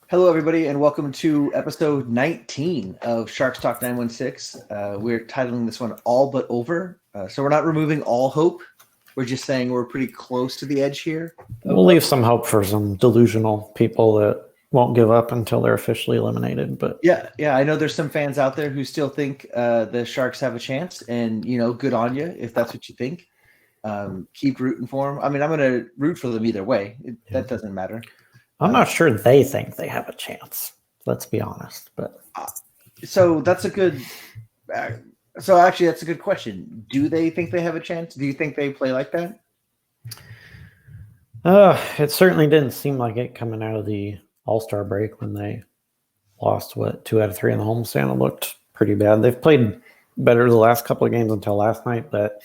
Hello, everybody, and welcome to episode 19 of Sharks Talk 916. We're titling this one All But Over. So we're not removing all hope. We're just saying we're pretty close to the edge here. We'll leave some hope for some delusional people that won't give up until they're officially eliminated. But Yeah, I know there's some fans out there who still think the Sharks have a chance, and, good on you if that's what you think. Keep rooting for them. I mean, I'm going to root for them either way. That doesn't matter. I'm not sure they think they have a chance. Let's be honest. But so that's a good. So actually, that's a good question. Do they think they have a chance? Do you think they play like that? It certainly didn't seem like it coming out of the All-Star break when they lost 2 out of 3 in the homestand. It looked pretty bad. They've played better the last couple of games until last night, but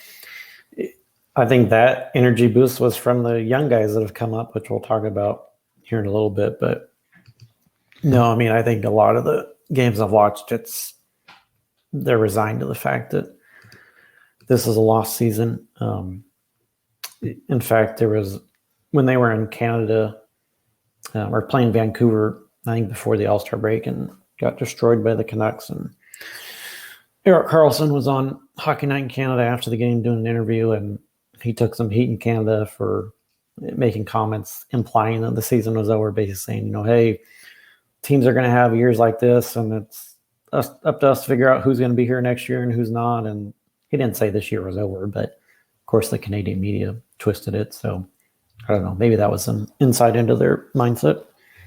I think that energy boost was from the young guys that have come up, which we'll talk about here in a little bit. But no, I mean, I think a lot of the games I've watched, they're resigned to the fact that this is a lost season. In fact, there was, when they were in Canada or playing Vancouver, I think before the All-Star break, and got destroyed by the Canucks. And Erik Karlsson was on Hockey Night in Canada after the game doing an interview, and he took some heat in Canada for making comments implying that the season was over, basically saying, hey, teams are going to have years like this, and it's up to us to figure out who's going to be here next year and who's not. And he didn't say this year was over, but of course the Canadian media twisted it. So I don't know. Maybe that was some insight into their mindset.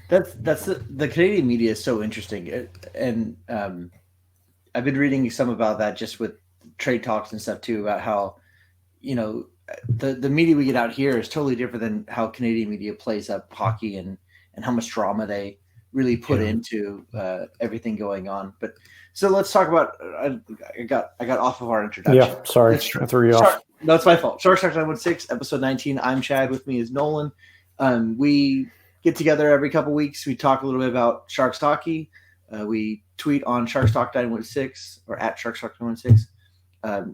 That's the Canadian media is so interesting, and I've been reading some about that just with trade talks and stuff too, about how the media we get out here is totally different than how Canadian media plays up hockey and how much drama they really put into everything going on. But so let's talk about. I got off of our introduction. Yeah, sorry, I threw you off. No, it's my fault. Sharks Talk 916, episode 19. I'm Chad. With me is Nolan. We get together every couple weeks. We talk a little bit about Sharks hockey. We tweet on Sharks Talk 916 or at Sharks Talk 916.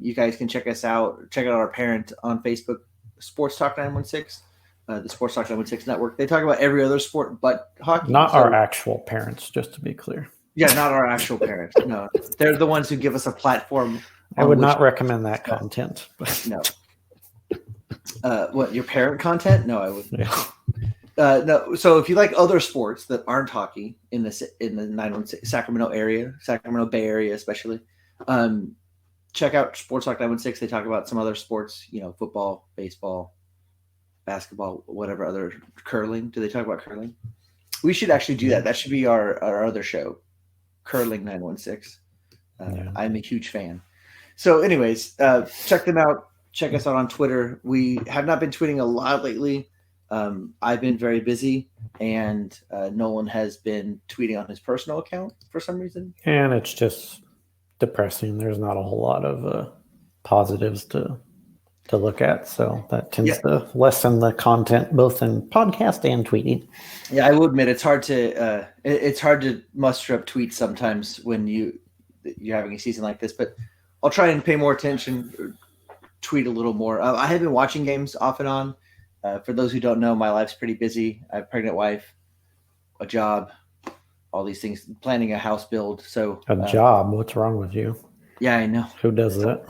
You guys can check us out. Check out our parent on Facebook, Sports Talk 916, the Sports Talk 916 network. They talk about every other sport but hockey. Not our actual parents, just to be clear. Yeah, not our actual parents. No, they're the ones who give us a platform. I would not recommend that content. No. What, your parent content? No, I wouldn't. Yeah. No. So if you like other sports that aren't hockey in the 916 Sacramento Bay Area especially, check out Sports Talk 916. They talk about some other sports, football, baseball, basketball, whatever other, curling. Do they talk about curling? We should actually do that. That should be our other show, Curling 916. I'm a huge fan. So anyways, check them out. Check us out on Twitter. We have not been tweeting a lot lately. I've been very busy, and Nolan has been tweeting on his personal account for some reason. And it's just depressing. There's not a whole lot of positives to look at, so that tends to lessen the content both in podcast and tweeting. Yeah, I will admit it's hard to muster up tweets sometimes when you're having a season like this, but I'll try and pay more attention, tweet a little more. I have been watching games off and on. For those who don't know, my life's pretty busy. I have a pregnant wife, a job, all these things, planning a house build. So a job? What's wrong with you? Yeah, I know. Who does that?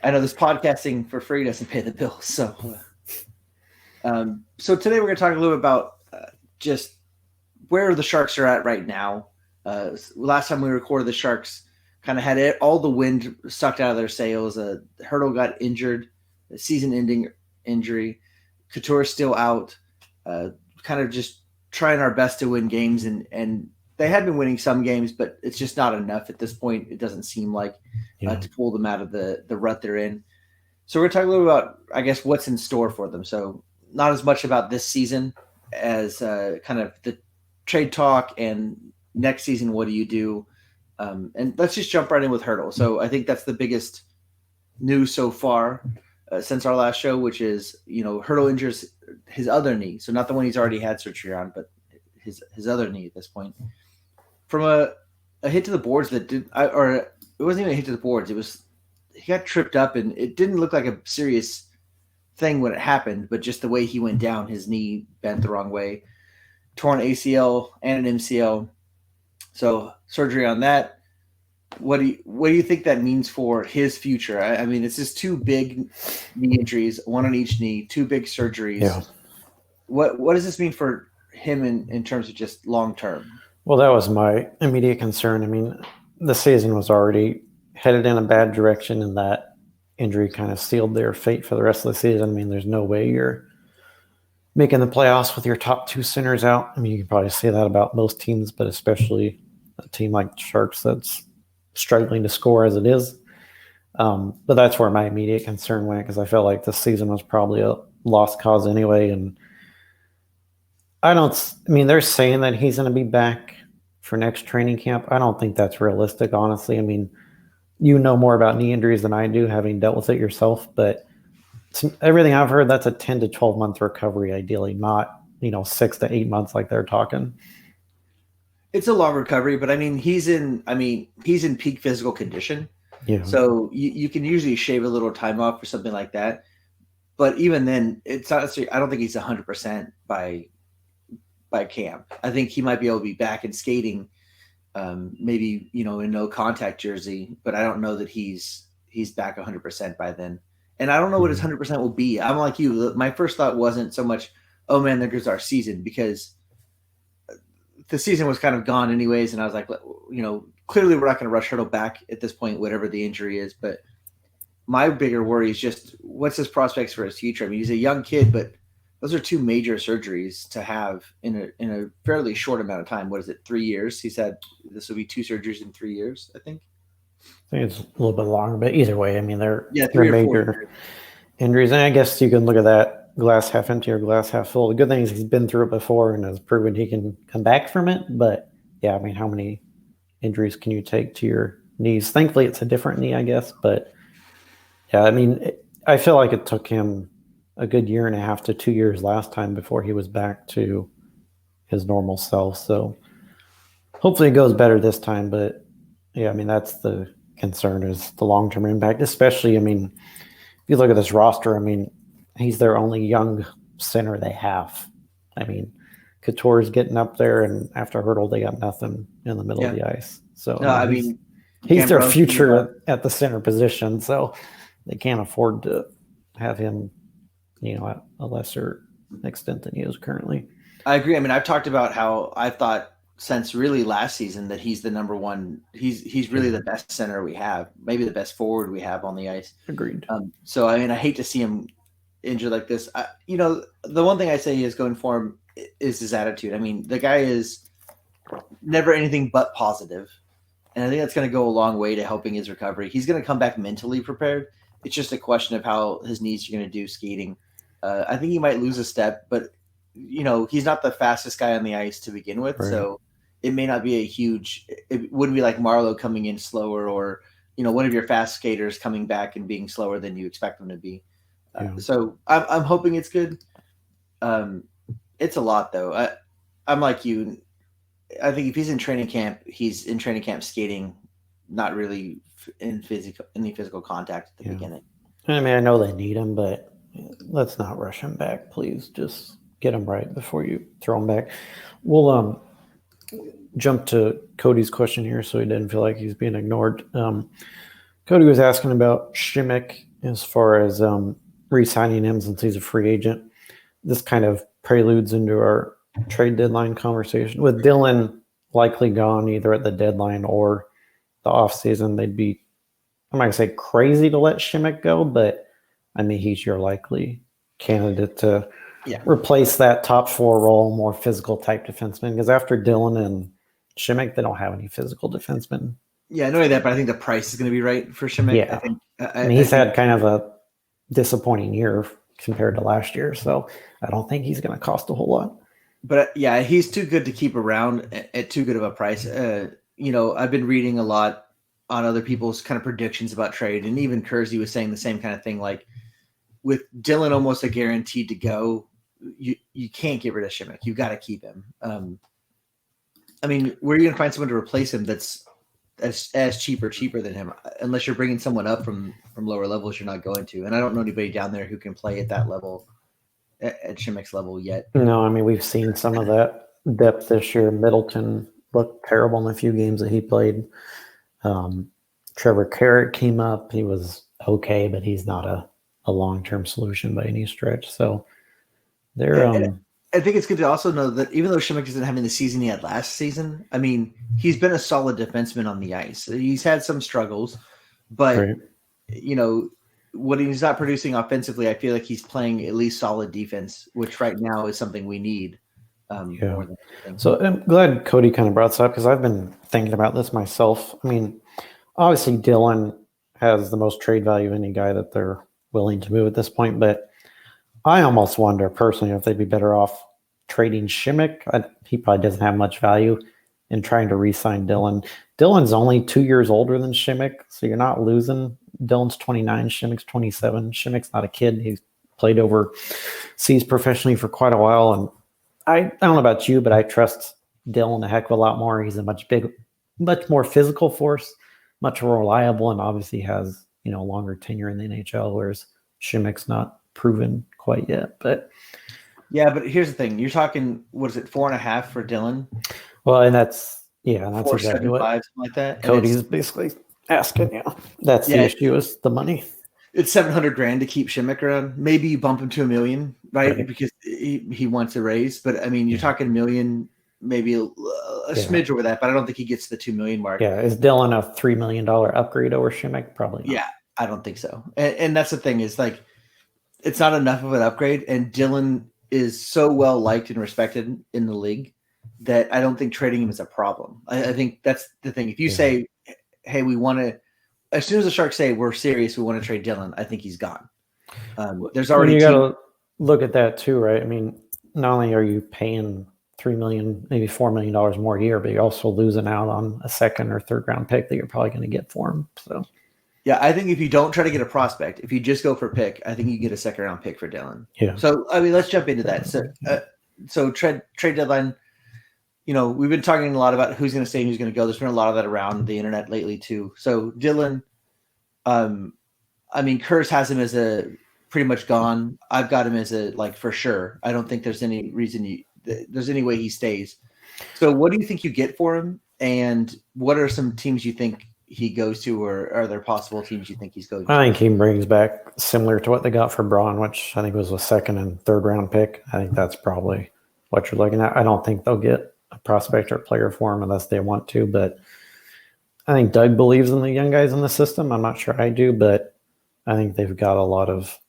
I know this podcasting for free doesn't pay the bills. So, so today we're going to talk a little bit about just where the Sharks are at right now. Last time we recorded, the Sharks kind of had all the wind sucked out of their sails. Hertl got injured, a season-ending injury. Couture's still out. Kind of just trying our best to win games, and they had been winning some games, but it's just not enough at this point. It doesn't seem like to pull them out of the rut they're in. So we're going to talk a little about, I guess, what's in store for them. So not as much about this season as kind of the trade talk and next season, what do you do? And let's just jump right in with Hertl. So I think that's the biggest news so far since our last show, which is, Hertl injures his other knee. So not the one he's already had surgery on, but his other knee at this point. From a hit to the boards that it wasn't even a hit to the boards. It was, he got tripped up, and it didn't look like a serious thing when it happened, but just the way he went down, his knee bent the wrong way. torn ACL and an MCL. So surgery on that. What do you think that means for his future? I mean, it's just two big knee injuries, one on each knee, two big surgeries. Yeah. What does this mean for him in terms of just long term? Well, that was my immediate concern. I mean, the season was already headed in a bad direction, and that injury kind of sealed their fate for the rest of the season. I mean, there's no way you're making the playoffs with your top two centers out. I mean, you can probably say that about most teams, but especially a team like the Sharks that's struggling to score as it is. But that's where my immediate concern went, because I felt like the season was probably a lost cause anyway. And they're saying that he's going to be back for next training camp. I don't think that's realistic, honestly. I mean, you know more about knee injuries than I do, having dealt with it yourself, but everything I've heard, that's a 10 to 12 month recovery, ideally, not 6 to 8 months like they're talking. It's a long recovery, but I mean, he's in peak physical condition. Yeah. So you can usually shave a little time off for something like that. But even then, it's not. I don't think he's 100% by camp. I think he might be able to be back and skating, maybe in no contact jersey. But I don't know that he's back 100% by then. And I don't know what his 100% will be. I'm like you. My first thought wasn't so much, oh man, there goes our season, because the season was kind of gone anyways. And I was like, clearly we're not going to rush Hertl back at this point, whatever the injury is. But my bigger worry is just what's his prospects for his future. I mean, he's a young kid, but those are two major surgeries to have in a fairly short amount of time. What is it, 3 years? He said this will be 2 surgeries in 3 years, I think. I think it's a little bit longer, but either way, I mean, they're 3 or major injuries. And I guess you can look at that glass half empty or glass half full. The good thing is he's been through it before and has proven he can come back from it. But yeah, I mean, how many injuries can you take to your knees? Thankfully, it's a different knee, I guess. But yeah, I mean, I feel like it took him a good 1.5 to 2 years last time before he was back to his normal self. So hopefully it goes better this time. But yeah, I mean, that's the concern, is the long-term impact, especially, I mean, if you look at this roster, I mean, he's their only young center they have. I mean, Couture's getting up there, and after Hertl, they got nothing in the middle of the ice. So no, I mean, he's their future at the center position, so they can't afford to have him, at a lesser extent than he is currently. I agree. I mean, I've talked about how I thought since really last season that he's the number one. He's really the best center we have, maybe the best forward we have on the ice. Agreed. So I mean, I hate to see him injured like this. The one thing I say is going for him is his attitude. I mean, the guy is never anything but positive, and I think that's going to go a long way to helping his recovery. He's going to come back mentally prepared. It's just a question of how his knees are going to do skating. I think he might lose a step, but he's not the fastest guy on the ice to begin with, right. So it may not be it wouldn't be like Marleau coming in slower, or one of your fast skaters coming back and being slower than you expect them to be. So I'm hoping it's good. It's a lot though. I'm like you. I think if he's in training camp, he's in training camp skating, not really in any physical contact at the beginning. I mean, I know they need him, but let's not rush him back, please. Just get him right before you throw him back. We'll jump to Cody's question here, so he didn't feel like he's being ignored. Cody was asking about Šimek as far as re-signing him since he's a free agent. This kind of preludes into our trade deadline conversation. With Dylan likely gone either at the deadline or the offseason, they'd be, I'm not going to say crazy to let Šimek go, but I mean, he's your likely candidate to replace that top 4 role, more physical type defenseman. Because after Dylan and Šimek, they don't have any physical defensemen. Yeah, I know that, but I think the price is going to be right for Šimek. Yeah. I mean, he's had kind of a disappointing year compared to last year, so I don't think he's going to cost a whole lot. But yeah, he's too good to keep around at too good of a price. I've been reading a lot on other people's kind of predictions about trade, and even Kersey was saying the same kind of thing. Like with Dylan almost a guaranteed to go, you can't get rid of Šimek. You got to keep him. I mean, where are you going to find someone to replace him that's as cheaper than him? Unless you're bringing someone up from lower levels, you're not going to. And I don't know anybody down there who can play at that level, at Šimek's level yet. No, I mean, we've seen some of that depth this year. Middleton looked terrible in the few games that he played. Trevor Carrick came up. He was okay, but he's not a long-term solution by any stretch. So they're I think it's good to also know that even though Shimmick isn't having the season he had last season, I mean, he's been a solid defenseman on the ice. He's had some struggles, but right. you know, when he's not producing offensively, I feel like he's playing at least solid defense, which right now is something we need. More than anything. So I'm glad Cody kind of brought this up because I've been thinking about this myself. I mean, obviously Dylan has the most trade value of any guy that they're willing to move at this point, but I almost wonder personally if they'd be better off trading Shimmick. He probably doesn't have much value in trying to re-sign Dylan. Dylan's only 2 years older than Shimmick, so you're not losing. Dylan's 29, Shimmick's 27. Shimmick's not a kid. He's played overseas professionally for quite a while, and I don't know about you, but I trust Dylan a heck of a lot more. He's a much more physical force, much more reliable, and obviously has longer tenure in the NHL, whereas Shimmick's not proven quite yet. But here's the thing: you're talking, what is it, 4.5 for Dylan? Well, and that's exactly what something like that. Cody's basically asking. That's the issue, is the money. It's $700,000 to keep Shimmick around. Maybe you bump him to $1 million, right? Because he wants a raise. But I mean, you're talking $1 million, maybe a smidge over that. But I don't think he gets the $2 million mark. Yeah, is Dylan a $3 million upgrade over Shimmick? Probably not. Yeah, I don't think so. And that's the thing, is like, it's not enough of an upgrade. And Dylan is so well liked and respected in the league that I don't think trading him is a problem. I think that's the thing. If you say, hey, we want to, as soon as the Sharks say we're serious, we want to trade Dylan, I think he's gone. There's already you got to look at that too, right? I mean, not only are you paying $3 million, maybe $4 million more a year, but you're also losing out on a second or third round pick that you're probably going to get for him. So, yeah, I think if you don't try to get a prospect, if you just go for a pick, I think you get a second round pick for Dylan. Yeah. So I mean, let's jump into that. So trade deadline. We've been talking a lot about who's going to stay and who's going to go. There's been a lot of that around the internet lately too. So Dylan, I mean, Kurz has him as a pretty much gone. I've got him as a for sure. I don't think there's any reason there's any way he stays. So what do you think you get for him? And what are some teams you think he goes to, or are there possible teams you think he's going to? I think he brings back similar to what they got for Braun, which I think was a second and third round pick. I think that's probably what you're looking at. I don't think they'll get a prospect or player for him unless they want to, but I think Doug believes in the young guys in the system. I'm not sure I do, but I think they've got a lot of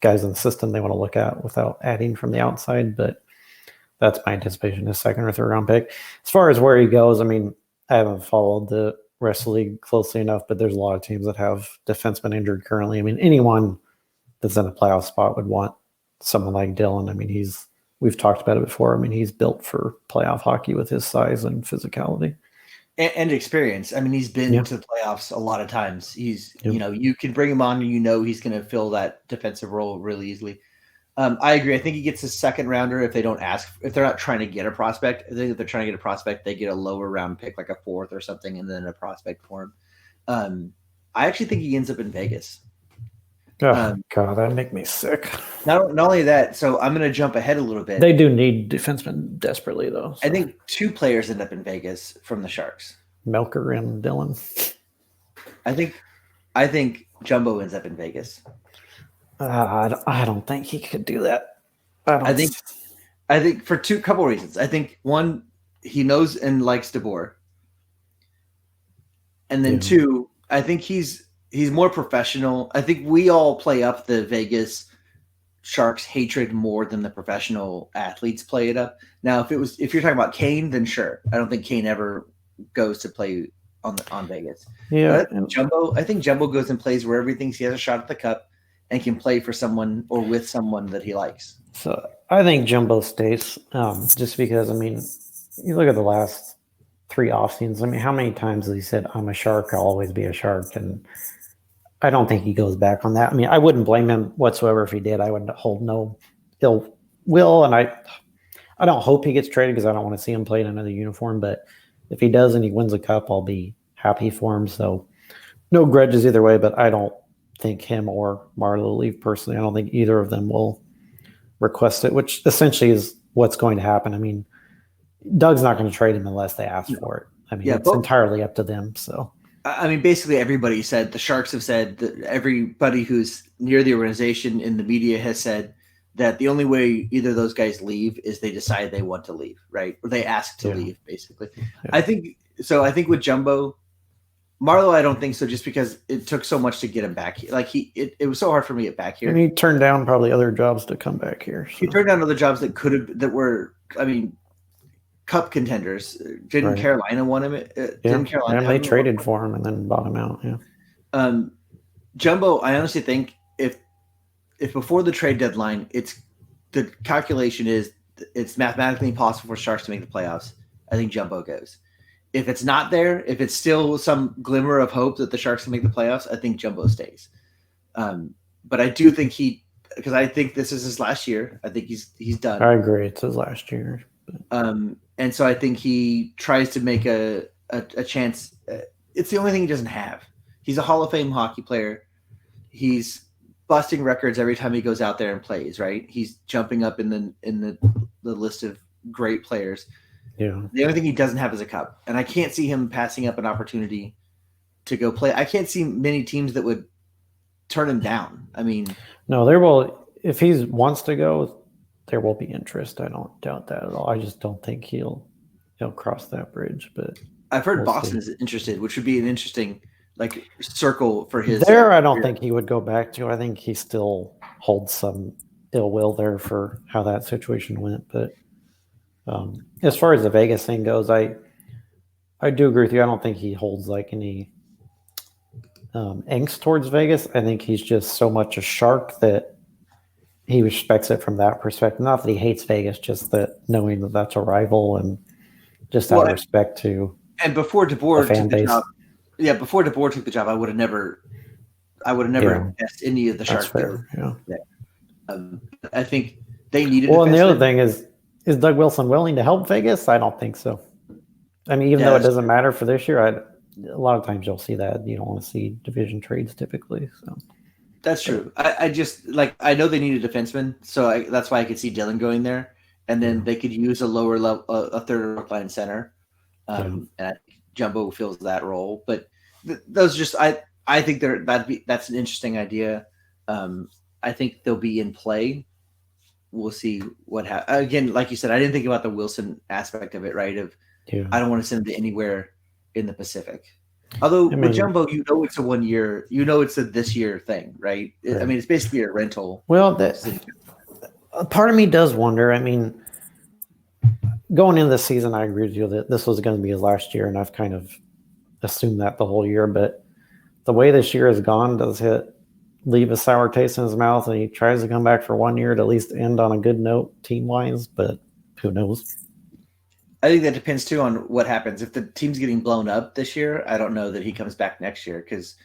guys in the system they want to look at without adding from the outside, but that's my anticipation, a second or third round pick. As far as where he goes, I mean, I haven't followed the rest of the league closely enough, but there's a lot of teams that have defensemen injured currently. I mean, anyone that's in a playoff spot would want someone like Dylan. I mean, we've talked about it before. I mean, he's built for playoff hockey with his size and physicality. And experience. I mean, he's been to the playoffs a lot of times. He's, you can bring him on and he's going to fill that defensive role really easily. I agree. I think he gets a second rounder if they don't ask, if they're not trying to get a prospect. I think if they're trying to get a prospect, they get a lower round pick, like a fourth or something, and then a prospect for him. I actually think he ends up in Vegas. Oh, God, that'd make me sick. Not only that, so I'm going to jump ahead a little bit. They do need defensemen desperately, though. So. I think 2 players end up in Vegas from the Sharks. Melker and Dylan. I think Jumbo ends up in Vegas. I don't think he could do that. I think for couple reasons. I think one, he knows and likes DeBoer, and then 2, I think he's more professional. I think we all play up the Vegas Sharks hatred more than the professional athletes play it up. Now, if you're talking about Kane, then sure. I don't think Kane ever goes to play on Vegas. Yeah, I think Jumbo goes and plays wherever he thinks he has a shot at the cup and can play for someone or with someone that he likes. So I think Jumbo stays, just because, I mean, you look at the last 3 off seasons. I mean, how many times has he said, "I'm a Shark, I'll always be a Shark"? And I don't think he goes back on that. I mean, I wouldn't blame him whatsoever if he did. I would hold no ill will, and I don't hope he gets traded because I don't want to see him play in another uniform. But if he does and he wins a cup, I'll be happy for him. So no grudges either way, but I don't think him or Marleau will leave personally. I don't think either of them will request it, which essentially is what's going to happen. I mean, Doug's not going to trade him unless they ask for it. I mean, it's entirely up to them. So, I mean, basically everybody said, the Sharks have said, that everybody who's near the organization in the media has said that the only way either of those guys leave is they decide they want to leave, right? Or they ask to leave, basically. Yeah. I think with Jumbo, Marleau, I don't think so, just because it took so much to get him back here. Like it was so hard for me to get back here. And he turned down probably other jobs to come back here. So. He turned down other jobs that were, I mean, cup contenders. Didn't Carolina want him? Didn't Carolina? And they traded for him and then bought him out. Yeah. Jumbo, I honestly think if before the trade deadline, the calculation is it's mathematically impossible for Sharks to make the playoffs, I think Jumbo goes. If it's not there, if it's still some glimmer of hope that the Sharks can make the playoffs, I think Jumbo stays. But I do think because I think this is his last year. I think he's done. I agree. It's his last year. And so I think he tries to make a chance. It's the only thing he doesn't have. He's a Hall of Fame hockey player. He's busting records every time he goes out there and plays, right? He's jumping up in the list of great players. Yeah. The only thing he doesn't have is a cup. And I can't see him passing up an opportunity to go play. I can't see many teams that would turn him down. I mean, no, there will, if he wants to go, there will be interest. I don't doubt that at all. I just don't think he'll cross that bridge. But I've heard Boston is interested, which would be an interesting circle for his. There, I don't think he would go back to. I think he still holds some ill will there for how that situation went. But as far as the Vegas thing goes, I do agree with you. I don't think he holds any angst towards Vegas. I think he's just so much a Shark that he respects it from that perspective. Not that he hates Vegas, just that knowing that that's a rival and just out of respect to. And before DeBoer took the job, before DeBoer took the job, I would have never guessed any of the Sharks. Fair. Yeah. I think they needed. Well, and the other thing is Doug Wilson willing to help Vegas? I don't think so. I mean, even though it doesn't matter for this year, a lot of times you'll see that you don't want to see division trades typically. So. That's true. I just I know they need a defenseman, so that's why I could see Dylan going there, and then they could use a lower level, a third line center, and I think Jumbo fills that role. But those just I think that's an interesting idea. I think they'll be in play. We'll see what happens. Again, like you said, I didn't think about the Wilson aspect of it. Right? I don't want to send him to anywhere in the Pacific. Although with Jumbo, it's a 1 year, it's a this year thing, right? I mean, it's basically a rental. Well, part of me does wonder. I mean, going into the season, I agree with you that this was going to be his last year, and I've kind of assumed that the whole year. But the way this year has gone, does it leave a sour taste in his mouth, and he tries to come back for 1 year to at least end on a good note team-wise, but who knows? I think that depends, too, on what happens. If the team's getting blown up this year, I don't know that he comes back next year because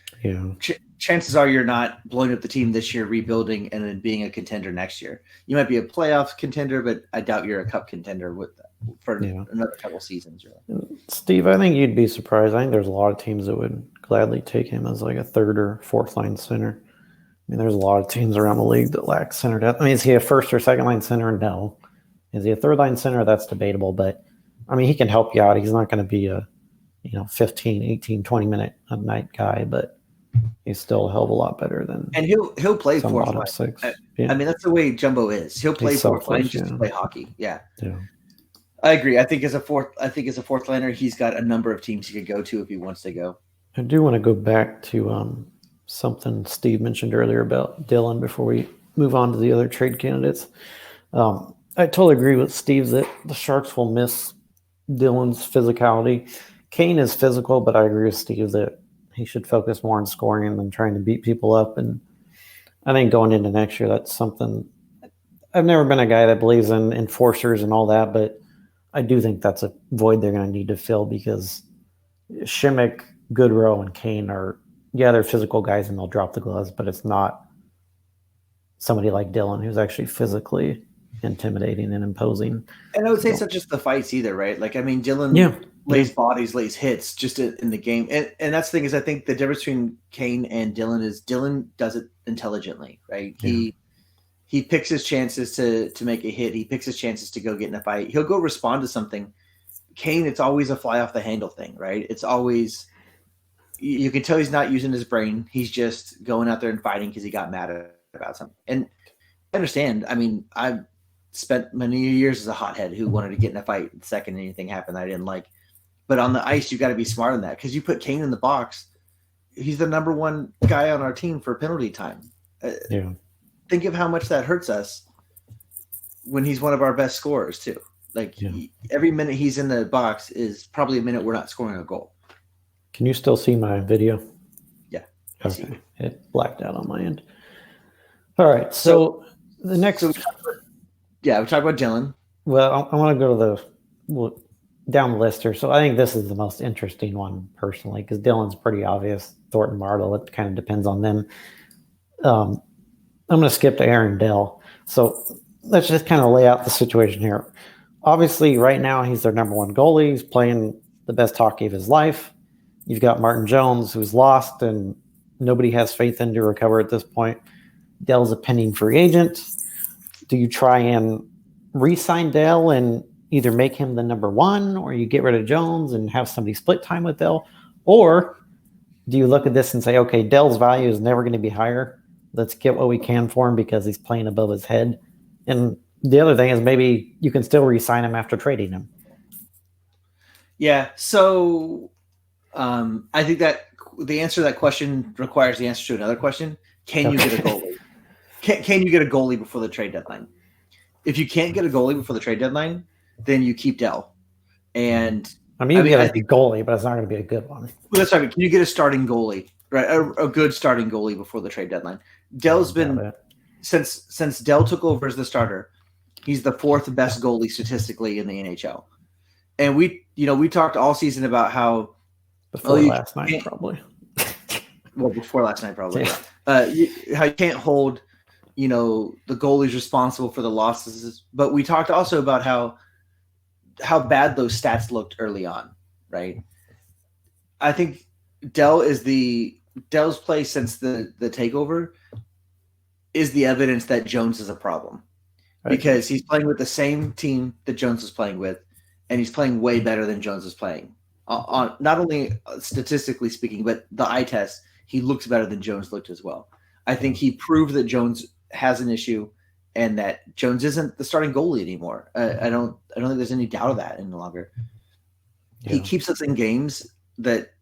chances are you're not blowing up the team this year, rebuilding, and then being a contender next year. You might be a playoff contender, but I doubt you're a cup contender for another couple seasons. Really. Steve, I think you'd be surprised. I think there's a lot of teams that would gladly take him as a third or fourth line center. I mean, there's a lot of teams around the league that lack center depth. I mean, is he a first or second line center? No. Is he a third line center? That's debatable, but I mean, he can help you out. He's not going to be a 15, 18, 20-minute a night guy, but he's still a hell of a lot better than. And he'll play fourth line. Six. I mean, that's the way Jumbo is. He'll play fourth line just to play hockey. Yeah. I agree. I think as a fourth liner, he's got a number of teams he could go to if he wants to go. I do want to go back to something Steve mentioned earlier about Dylan before we move on to the other trade candidates. I totally agree with Steve that the Sharks will miss Dylan's physicality. Kane is physical, but I agree with Steve that he should focus more on scoring than trying to beat people up. And I think going into next year, that's something. I've never been a guy that believes in enforcers and all that, but I do think that's a void they're going to need to fill because Šimik, Goodrow, and Kane they're physical guys and they'll drop the gloves, but it's not somebody like Dylan who's actually physically intimidating and imposing. And I would say it's not just the fights either, right? Dylan lays hits just in the game. And that's the thing is I think the difference between Kane and Dylan is Dylan does it intelligently, right? Yeah. He picks his chances to make a hit. He picks his chances to go get in a fight. He'll go respond to something Kane, it's always a fly off the handle thing, right? It's always you can tell he's not using his brain. He's just going out there and fighting because he got mad about something. And I understand. I mean, I spent many years as a hothead who wanted to get in a fight the second anything happened that I didn't like. But on the ice, you got to be smart on that because you put Kane in the box. He's the number one guy on our team for penalty time. Yeah. Think of how much that hurts us when he's one of our best scorers too. Like every minute he's in the box is probably a minute we're not scoring a goal. Can you still see my video? Yeah. Okay. It blacked out on my end. All right. So the next. we talk about Dylan. Well, I want to go to down the list here. So I think this is the most interesting one personally because Dylan's pretty obvious. Thornton, Martle, it kind of depends on them. I'm going to skip to Aaron Dell. So let's just kind of lay out the situation here. Obviously, right now he's their number one goalie. He's playing the best hockey of his life. You've got Martin Jones, who's lost, and nobody has faith in to recover at this point. Dell's a pending free agent. Do you try and re-sign Dell and either make him the number one, or you get rid of Jones and have somebody split time with Dell? Or do you look at this and say, okay, Dell's value is never going to be higher. Let's get what we can for him because he's playing above his head. And the other thing is maybe you can still re-sign him after trading him. Yeah. So I think that the answer to that question requires the answer to another question. Can you get a goalie? Can you get a goalie before the trade deadline? If you can't get a goalie before the trade deadline, then you keep Dell. And you can get a goalie, but it's not going to be a good one. Well, that's right. Can you get a starting goalie, right? A good starting goalie before the trade deadline. Dell's been since Dell took over as the starter, he's the fourth best goalie statistically in the NHL. And we talked all season about how before last night probably. Well, before last night probably. Yeah. How you can't hold, the goalie's responsible for the losses, but we talked also about how bad those stats looked early on, right? I think Dell's play since the takeover is the evidence that Jones is a problem, because he's playing with the same team that Jones is playing with, and he's playing way better than Jones is playing. On not only statistically speaking, but the eye test, he looks better than Jones looked as well. I think he proved that Jones has an issue and that Jones isn't the starting goalie anymore. I don't think there's any doubt of that any longer. Yeah. He keeps us in games that,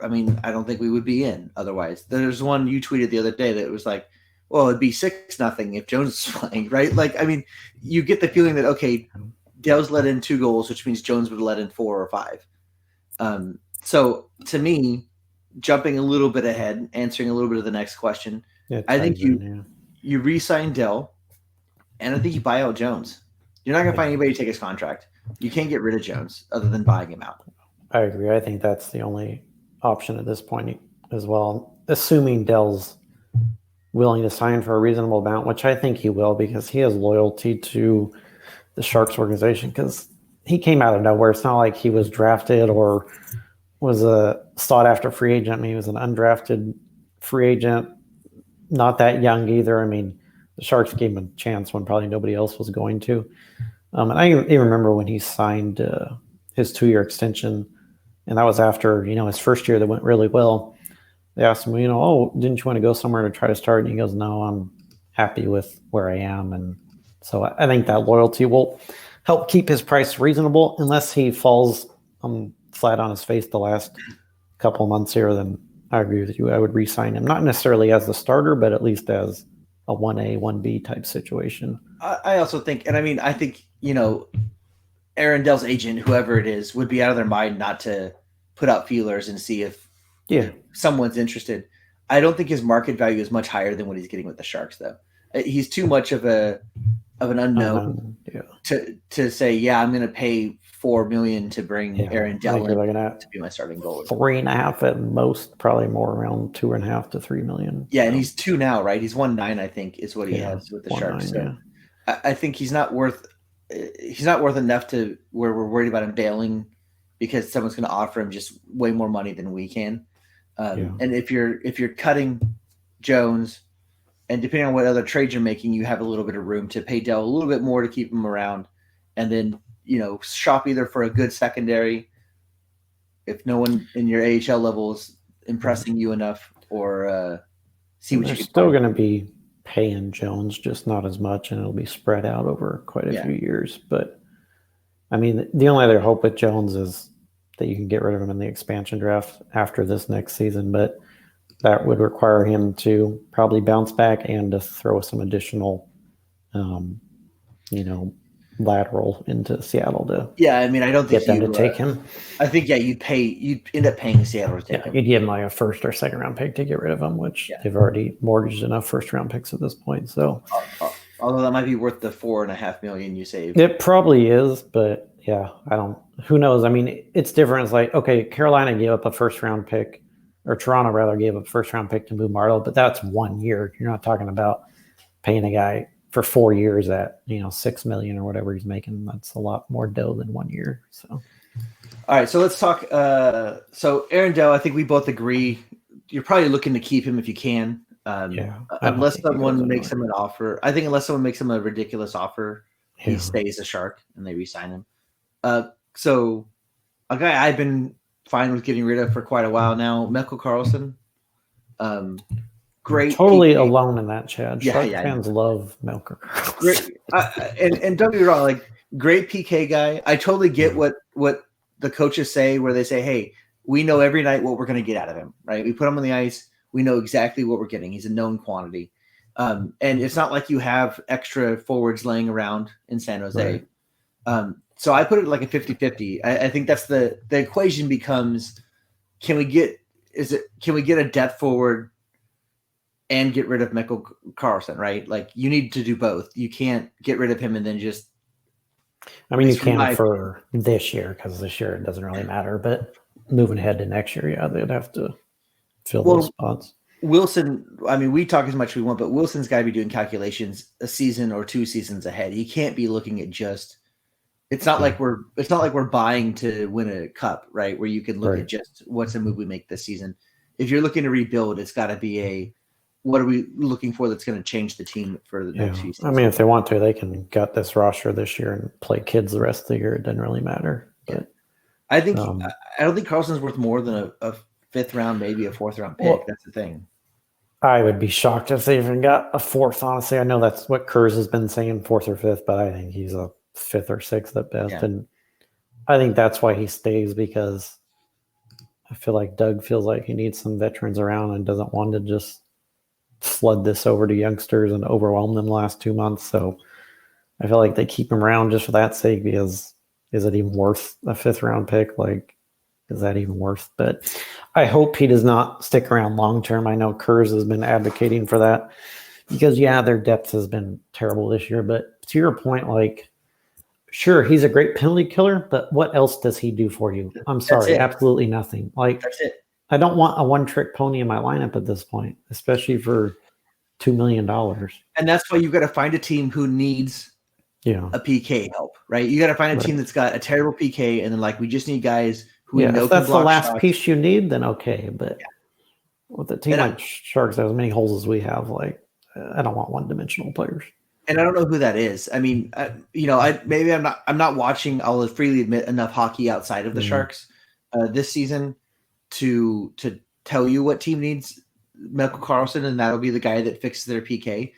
I don't think we would be in otherwise. There's one you tweeted the other day that was like, well, it'd be 6-0 if Jones is playing, right? You get the feeling that, okay, Dell's let in 2 goals, which means Jones would let in 4 or 5. So to me, jumping a little bit ahead, answering a little bit of the next question, I think you re-sign Dell, and I think you buy out Jones. You're not going to find anybody to take his contract. You can't get rid of Jones other than buying him out. I agree. I think that's the only option at this point as well, assuming Dell's willing to sign for a reasonable amount, which I think he will because he has loyalty to the Sharks organization because he came out of nowhere. It's not like he was drafted or was a sought-after free agent. He was an undrafted free agent, not that young either. The Sharks gave him a chance when probably nobody else was going to. And I even remember when he signed his 2-year extension, and that was after, his first year that went really well. They asked him, didn't you want to go somewhere to try to start? And he goes, no, I'm happy with where I am. And so I think that loyalty will help keep his price reasonable unless he falls flat on his face the last couple months here. Then I agree with you. I would re-sign him, not necessarily as the starter, but at least as a 1A, 1B type situation. I also think, and I think, Aaron Dell's agent, whoever it is, would be out of their mind not to put out feelers and see if someone's interested. I don't think his market value is much higher than what he's getting with the Sharks, though. He's too much of an unknown to say, I'm going to pay $4 million to bring Aaron Dell to be my starting goalie. 3.5 at most, probably more around 2.5 to 3 million. Yeah, and he's 2 now, right? He's 1.9, I think, is what he has with the Sharks. So I think he's not worth enough to where we're worried about him bailing because someone's going to offer him just way more money than we can. And if you're cutting Jones, and depending on what other trades you're making, you have a little bit of room to pay Dell a little bit more to keep him around, and then shop either for a good secondary if no one in your AHL level is impressing you enough, or see what They're you can still find. going to be paying Jones, just not as much, and it'll be spread out over quite a few years. But I mean, the only other hope with Jones is that you can get rid of him in the expansion draft after this next season, but that would require him to probably bounce back and to throw some additional, lateral into Seattle to I mean, I don't think get them to take him. I think you'd end up paying Seattle to take him. You'd give him like a first or second round pick to get rid of him, which they've already mortgaged enough first round picks at this point. So, although that might be worth the $4.5 million you saved. It probably is, but who knows? I mean, it's different. It's like, okay, Carolina gave up a first round pick, or Toronto rather gave up a first round pick to move Marleau, but that's 1 year. You're not talking about paying a guy for 4 years at $6 million or whatever he's making. That's a lot more dough than 1 year. So, all right, so let's talk. So Aaron Dell, I think we both agree you're probably looking to keep him if you can. Unless someone makes him an offer. I think unless someone makes him a ridiculous offer, he stays a Shark and they re-sign him. So a guy I've been fine with getting rid of for quite a while now, Melko Karlsson. Great. Totally alone in that, Chad. Shark fans love Melko Karlsson. Great. And don't get me wrong, like great PK guy. I totally get what the coaches say, where they say, hey, we know every night what we're going to get out of him, right? We put him on the ice. We know exactly what we're getting. He's a known quantity. And it's not like you have extra forwards laying around in San Jose. Right. So I put it like a 50-50. I think that's the equation becomes, can we get a depth forward and get rid of Melko Karlsson, right? Like you need to do both. You can't get rid of him and then just. I mean, you can for this year, because this year it doesn't really matter, but moving ahead to next year, they'd have to fill those spots. Wilson, I mean, we talk as much as we want, but Wilson's got to be doing calculations a season or 2 seasons ahead. He can't be looking at just. It's not like we're buying to win a cup, right? Where you can look at just what's a move we make this season. If you're looking to rebuild, it's got to be what are we looking for that's going to change the team for the next few seasons. I mean, if they want to, they can gut this roster this year and play kids the rest of the year. It doesn't really matter. But I think I don't think Karlsson's worth more than a 5th round, maybe a 4th round pick. That's the thing. I would be shocked if they even got a 4th, honestly. I know that's what Kurz has been saying, 4th or 5th, but I think he's a 5th or 6th at best. Yeah. And I think that's why he stays, because I feel like Doug feels like he needs some veterans around and doesn't want to just flood this over to youngsters and overwhelm them the last 2 months. So I feel like they keep him around just for that sake, because is it even worth a 5th round pick? Like, is that even worth? But I hope he does not stick around long term. I know Kurz has been advocating for that, because their depth has been terrible this year. But to your point, like, sure, he's a great penalty killer, but what else does he do for you? I'm sorry, absolutely nothing. Like, that's it. I don't want a one-trick pony in my lineup at this point, especially for $2 million. And that's why you got to find a team who needs a PK help, right? You got to find a team that's got a terrible PK, and then we just need guys who we know if that's can block the last shots. Piece you need, then okay. But with a team like Sharks that has as many holes as we have, I don't want one-dimensional players. And I don't know who that is. I mean, I'm not watching. I'll freely admit, enough hockey outside of the Sharks this season to tell you what team needs Melko Karlsson, and that'll be the guy that fixes their PK.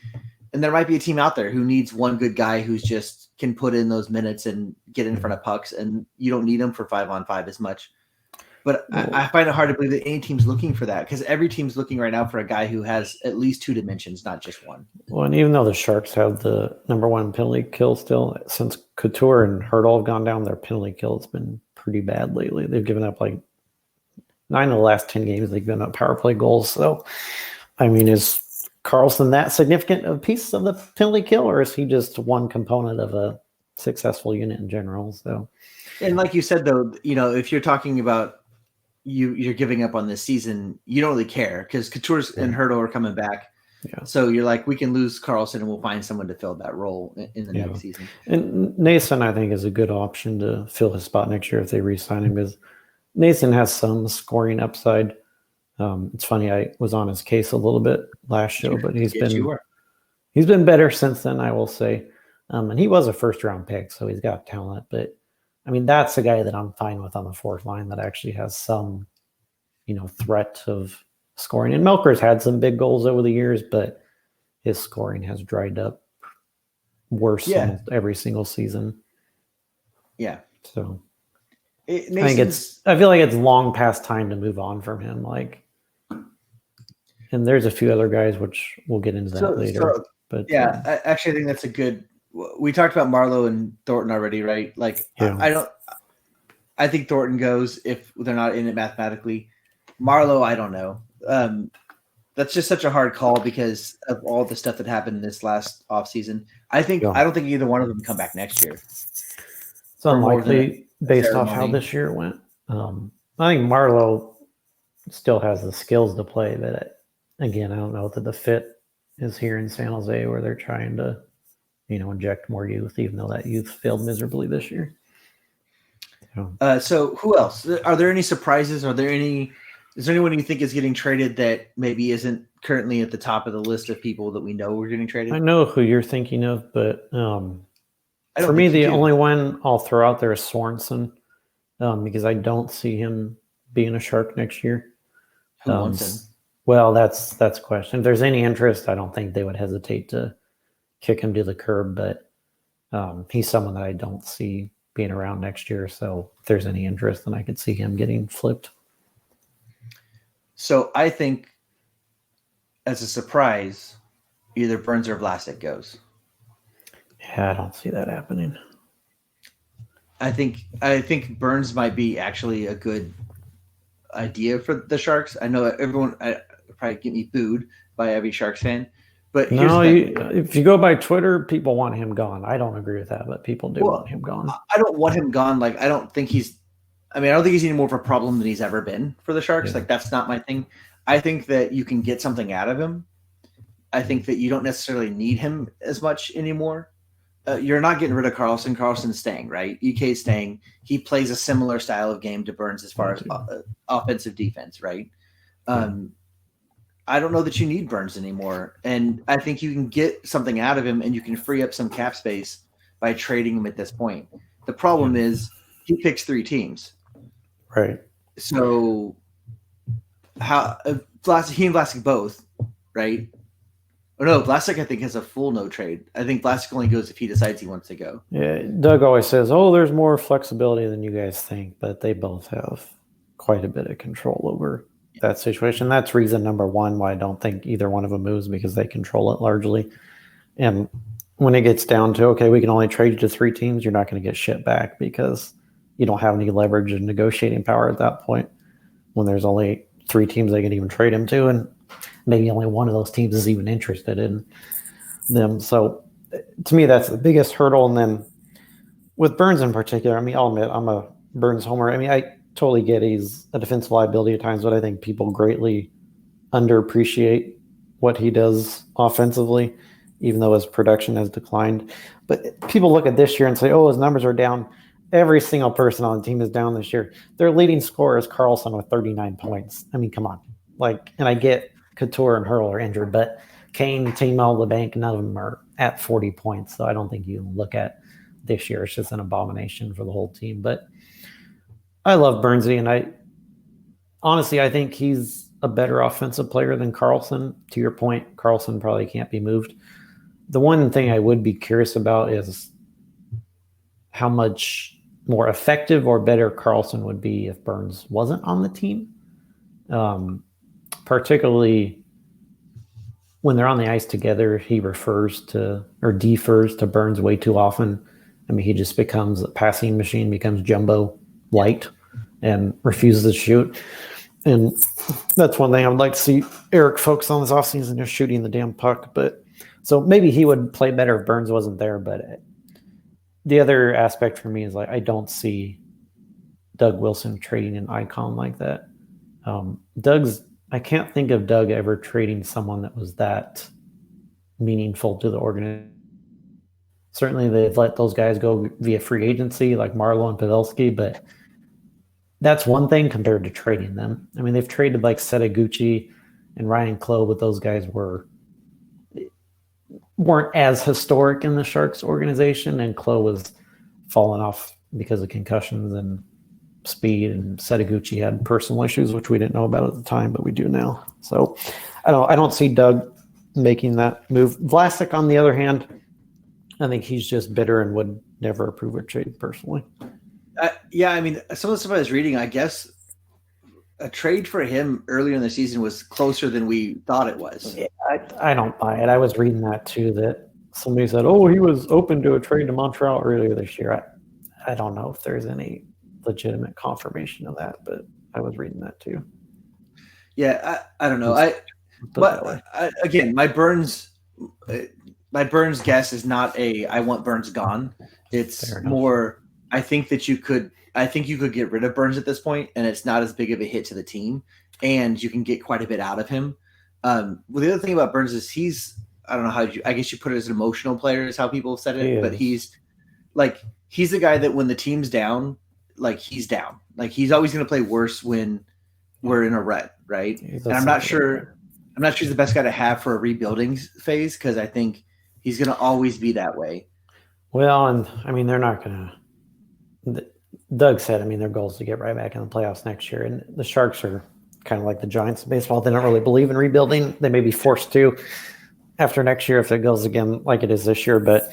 And there might be a team out there who needs one good guy who's just can put in those minutes and get in front of pucks, and you don't need him for 5-on-5 as much. But I find it hard to believe that any team's looking for that, because every team's looking right now for a guy who has at least 2 dimensions, not just one. Well, and even though the Sharks have the #1 penalty kill still, since Couture and Hurdle have gone down, their penalty kill has been pretty bad lately. They've given up 9 of the last 10 games. They've given up power play goals. So, I mean, is Karlsson that significant a piece of the penalty kill, or is he just one component of a successful unit in general? So, and like you said, though, if you're talking about you're giving up on this season, you don't really care, because Couture's and Hurdle are coming back. Yeah. So you're like, we can lose Karlsson and we'll find someone to fill that role in the next season. And Nason, I think, is a good option to fill his spot next year if they re-sign him, because Nason has some scoring upside. It's funny, I was on his case a little bit last show, but he's been better since then, I will say. And he was a 1st round pick, so he's got talent. But I mean, that's a guy that I'm fine with on the fourth line that actually has some, threat of scoring. And Melker's had some big goals over the years, but his scoring has dried up worse almost every single season. Yeah. So I feel like it's long past time to move on from him. And there's a few other guys, which we'll get into that later. But I actually think that's a good. We talked about Marleau and Thornton already, right? I think Thornton goes if they're not in it mathematically. Marleau, I don't know. That's just such a hard call because of all the stuff that happened this last offseason. I don't think either one of them come back next year. It's unlikely based off how this year went. I think Marleau still has the skills to play, but again, I don't know that the fit is here in San Jose where they're trying to, inject more youth, even though that youth failed miserably this year. So who else? Are there any surprises? Is there anyone you think is getting traded that maybe isn't currently at the top of the list of people that we know are getting traded? I know who you're thinking of, but for me, the only one I'll throw out there is Sorensen, because I don't see him being a Shark next year. Who wants him? Well, that's a question. If there's any interest, I don't think they would hesitate to kick him to the curb, but he's someone that I don't see being around next year. So if there's any interest, then I could see him getting flipped. So I think as a surprise, either Burns or Vlasic goes. Yeah, I don't see that happening. I think Burns might be actually a good idea for the Sharks. I know everyone probably get me booed by every Sharks fan, but if you go by Twitter, people want him gone. I don't agree with that, but people do want him gone. I don't want him gone. I don't think he's any more of a problem than he's ever been for the Sharks. Yeah. That's not my thing. I think that you can get something out of him. I think that you don't necessarily need him as much anymore. You're not getting rid of Carlson. Carlson's staying, right? EK's staying. He plays a similar style of game to Burns as far as offensive defense, right? I don't know that you need Burns anymore. And I think you can get something out of him and you can free up some cap space by trading him at this point. The problem is he picks 3 teams. Right. So how he and Vlasic both, right? Oh no, Vlasic I think has a full no trade. I think Vlasic only goes if he decides he wants to go. Yeah, Doug always says, there's more flexibility than you guys think, but they both have quite a bit of control over that situation. That's reason number one why I don't think either one of them moves, because they control it largely. And when it gets down to, okay, we can only trade you to 3 teams, you're not going to get shit back because you don't have any leverage and negotiating power at that point when there's only 3 teams they can even trade him to, and maybe only one of those teams is even interested in them. So to me, that's the biggest hurdle. And then with Burns in particular, I'll admit I'm a Burns homer. I totally get he's a defensive liability at times, but I think people greatly underappreciate what he does offensively, even though his production has declined. But people look at this year and say, his numbers are down. Every single person on the team is down this year. Their leading scorer is Carlson with 39 points. Come on. And I get Couture and Hurl are injured, but Kane, Timo, LeBanc, none of them are at 40 points. So I don't think you can look at this year. It's just an abomination for the whole team. But I love Burnsy, and I think he's a better offensive player than Carlson. To your point, Carlson probably can't be moved. The one thing I would be curious about is how much more effective or better Carlson would be if Burns wasn't on the team. Particularly when they're on the ice together, he defers to Burns way too often. He just becomes a passing machine, becomes jumbo light, and refuses to shoot. And that's one thing I would like to see Eric focus on this offseason, just shooting the damn puck. But so maybe he would play better if Burns wasn't there. But the other aspect for me is I don't see Doug Wilson trading an icon like that. I can't think of Doug ever trading someone that was that meaningful to the organization. Certainly, they've let those guys go via free agency like Marleau and Pavelski, but that's one thing compared to trading them. They've traded like Setaguchi and Ryan Clough, but those guys weren't as historic in the Sharks organization, and Clough was falling off because of concussions and speed, and Setaguchi had personal issues, which we didn't know about at the time, but we do now. So I don't see Doug making that move. Vlasic, on the other hand, I think he's just bitter and would never approve a trade personally. Yeah, I mean, some of the stuff I was reading, I guess a trade for him earlier in the season was closer than we thought it was. Yeah, I don't buy it. I was reading that too, that somebody said, oh, he was open to a trade to Montreal earlier this year. I don't know if there's any legitimate confirmation of that, but I was reading that too. Yeah, I don't know. Again, my Burns guess is not I want Burns gone. It's more, I think you could get rid of Burns at this point, and it's not as big of a hit to the team, and you can get quite a bit out of him. Well, the other thing about Burns is I don't know I guess you put it as an emotional player is how people have said it, but he's the guy that when the team's down, like he's down. Like he's always going to play worse when we're in a rut, right? And I'm not sure he's the best guy to have for a rebuilding phase, because I think he's going to always be that way. Well, and I mean, they're not going to. Doug said, I mean, their goal is to get right back in the playoffs next year, and the Sharks are kind of like the Giants of baseball. They don't really believe in rebuilding. They may be forced to after next year if it goes again like it is this year, but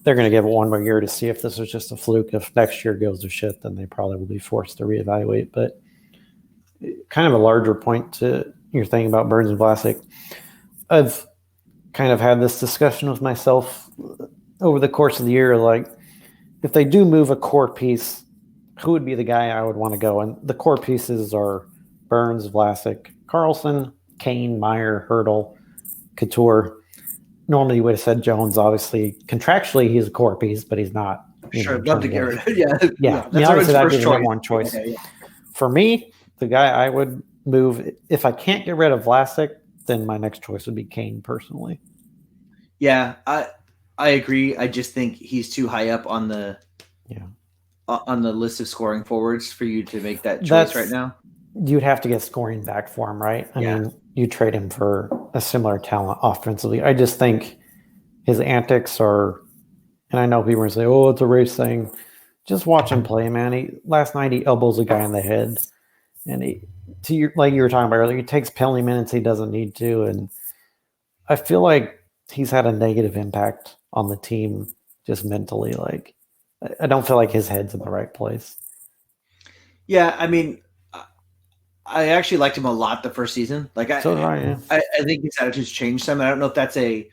they're going to give it one more year to see if this was just a fluke. If next year goes to shit, then they probably will be forced to reevaluate. But kind of a larger point to your thing about Burns and Vlasic, I've kind of had this discussion with myself over the course of the year. Like, if they do move a core piece, who would be the guy I would want to go? And the core pieces are Burns, Vlasic, Carlson, Kane, Meyer, Hurdle, Couture. Normally you would have said Jones. Obviously, contractually, he's a core piece, but he's not. Sure, I'd love to get rid of it. Yeah. I mean, obviously, that'd be the number one choice. Yeah. For me, the guy I would move, if I can't get rid of Vlasic, then my next choice would be Kane, personally. Yeah, I agree. I just think he's too high up on the list of scoring forwards for you to make that choice right now. You'd have to get scoring back for him, right? I mean, you trade him for a similar talent offensively. I just think his antics are, and I know people are say, "Oh, it's a race thing." Just watch him play, man. Last night he elbows a guy in the head, and like you were talking about earlier, he takes penalty minutes he doesn't need to, and I feel like he's had a negative impact on the team just mentally. Like, I don't feel like his head's in the right place. Yeah, I mean, I actually liked him a lot the first season. Like, I think his attitude's changed some. I don't know if that's he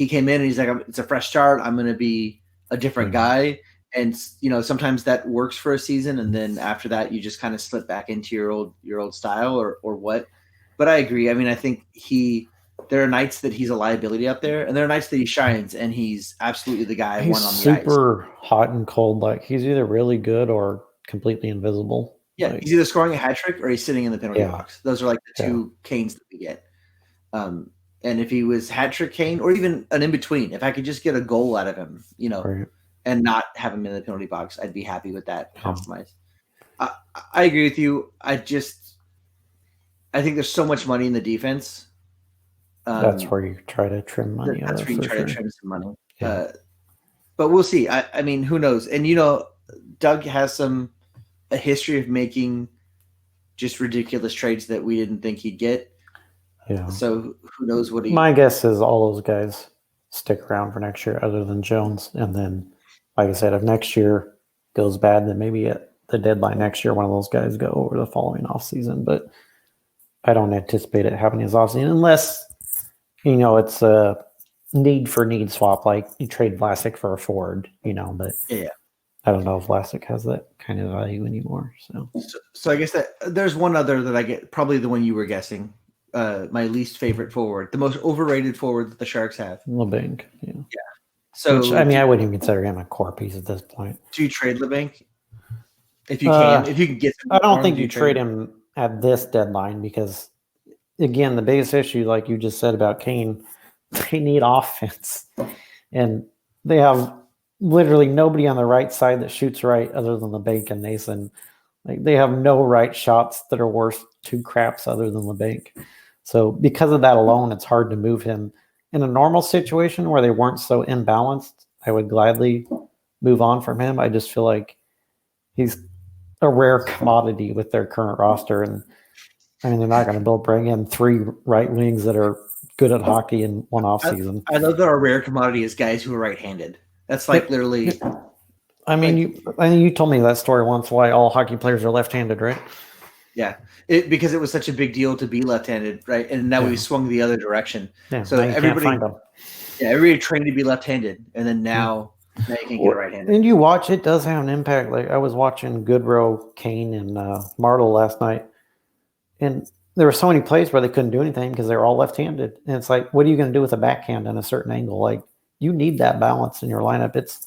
came in and he's like, it's a fresh start. I'm going to be a different guy. And, sometimes that works for a season. And then after that, you just kind of slip back into your old style or what. But I agree. I mean, I think there are nights that he's a liability out there, and there are nights that he shines, and he's absolutely the guy he's one on the ice. Super hot and cold. Like, he's either really good or completely invisible. Yeah, he's either scoring a hat trick or he's sitting in the penalty box. Those are like the two Canes that we get. And if he was hat trick Kane, or even an in between, if I could just get a goal out of him, and not have him in the penalty box, I'd be happy with that compromise. I agree with you. I think there's so much money in the defense. That's where you try to trim money. That's where you try to trim some money. Yeah. But we'll see. I mean, who knows? And Doug has a history of making just ridiculous trades that we didn't think he'd get. Yeah. So who knows what My guess is all those guys stick around for next year, other than Jones. And then, like I said, if next year goes bad, then maybe at the deadline next year, one of those guys go over the following offseason. But I don't anticipate it happening this offseason unless, it's a need for need swap, like you trade Vlasic for a forward, but I don't know if Vlasic has that kind of value anymore. So I guess that there's one other that I get, probably the one you were guessing, my least favorite forward, the most overrated forward that the Sharks have. Labanc, yeah. So I wouldn't even consider him a core piece at this point. Do you trade Labanc? If you can get him, I don't think you trade him at this deadline because, again, the biggest issue, like you just said about Kane, they need offense. And they have literally nobody on the right side that shoots right other than Labanc and Nason. Like, they have no right shots that are worth two craps other than Labanc. So because of that alone, it's hard to move him. In a normal situation where they weren't so imbalanced, I would gladly move on from him. I just feel like he's a rare commodity with their current roster, and I mean they're not going to bring in 3 right wings that are good at hockey in one off season. I love that our rare commodity is guys who are right-handed. That's like literally. I mean, you told me that story once. Why all hockey players are left-handed, right? Yeah, because it was such a big deal to be left-handed, right? And now we swung the other direction. Yeah, so everybody trained to be left-handed, and then now you can get right-handed. And you watch, it does have an impact. Like I was watching Goodrow, Kane, and Martle last night, and there were so many plays where they couldn't do anything because they were all left-handed. And it's like, what are you going to do with a backhand in a certain angle? Like you need that balance in your lineup. It's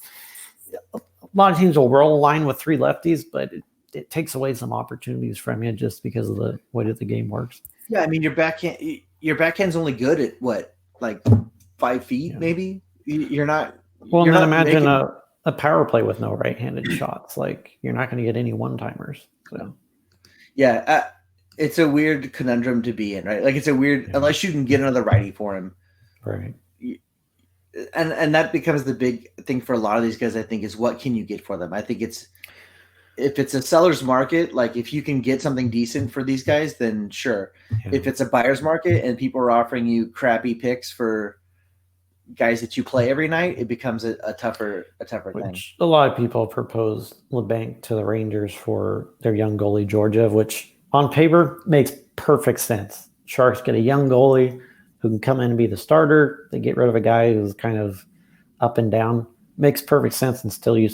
a lot of teams will roll a line with 3 lefties, but it takes away some opportunities from you just because of the way that the game works. Yeah, I mean your backhand's only good at what, like 5 feet, maybe. You're not. Well, then imagine a power play with no right-handed shots. Like you're not going to get any one-timers. So. Yeah, it's a weird conundrum to be in, right? Like it's a weird unless you can get another righty for him, right? And that becomes the big thing for a lot of these guys. I think is what can you get for them. I think if it's a seller's market, like if you can get something decent for these guys, then sure. Yeah. If it's a buyer's market and people are offering you crappy picks for guys that you play every night, it becomes a tougher thing. A lot of people propose LeBanc to the Rangers for their young goalie Georgiev, which on paper makes perfect sense. Sharks get a young goalie who can come in and be the starter. They get rid of a guy who's kind of up and down. Makes perfect sense until you